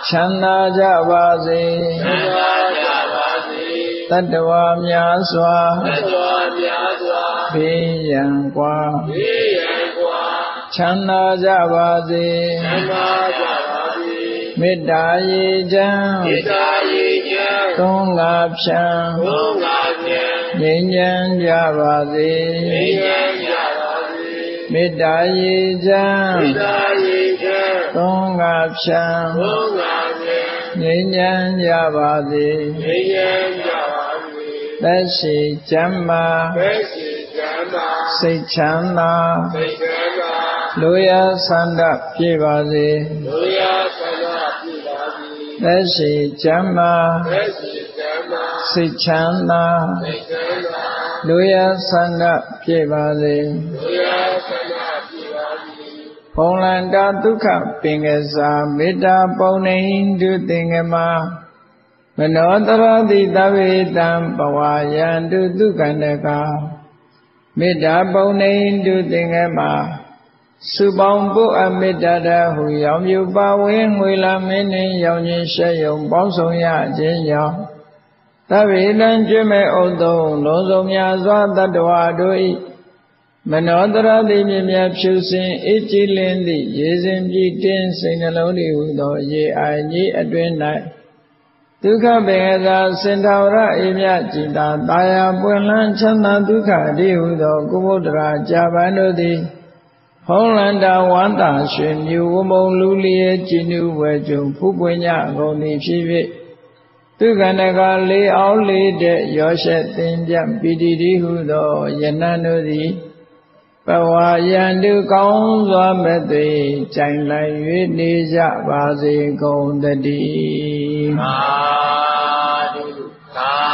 ချမ်းသာကြပါစေတတ္တဝါများစွာဘေးရန်ကွာချမ်းသာကြပါစေမေတ္တာရေချမ်းသုံးငါဖြံငြိမ်းချမ်းကြပါစေမေတ္တာရေချမ်းသုံးငါဖြံငြိမ်းချမ်းကြပါစေသက်ရှိကျမ်းမာစိတ်ချမ်းသာလူရဆန္ဒပြည့်ပါစေသက်ရှိကျမ်းမာစိတ်ချမ်းသာလူရဆန္ဒပြည့်ပါစေဘုံလန္တာဒုက္ခပင်ကစားမေတ္တာပုံနေတုသင်္ကမမနောတရတိသဗ္ဗေတံဘဝယံတုဒုက္ခန္တကမေတ္တာပုံနေတုသင်္ကမစုပေါင်းပုအမေတ္တာတဟုရောင်မြူပါဝင်းငွေလာမင်းနှင့်ရောင်ခြင်းရှက်ယုံပေါင်းဆောင်ရခြင်းကြောင့်သဗ္ဗေတံကျွေးမဲ့ဥသုံးလုံးစုံများစွာတတ္တဝါတို့၏မနောတရတိမြင်မြဖြူစင်အေးကြည်လင်းသည့်ရေစဉ်ပြည့်တင်းစိတ်နှလုံး၏ဟုသောရေအိုင်ကြီးအတွင်၌ဒုက္ခပေသာစင်ထာဝရအေမြကြည်သာတာယာပွင့်လန်းချမ်းသာဒုက္ခအတိဟုသောကုမုဒ္ဒရာကြာပန်တို့သည်ဟောလန္တာဝန္တာရွှေမြူဝမုံလူလျက်ကြည်နူးဝဲကြုံဖူးပွင့်ညကုန်သည်ဖြစ်၍ဒုက္ခန္တကလေးအောင်လေးတဲ့ရောရှက်သင်ပြပီတိတိဟုသောယနံတို့သည်ဘဝယံတုကောင်းစွာမဲ့သိကြိုင်လိုက်၍နေကြပါစေကုန်တည်းသာဓုသာ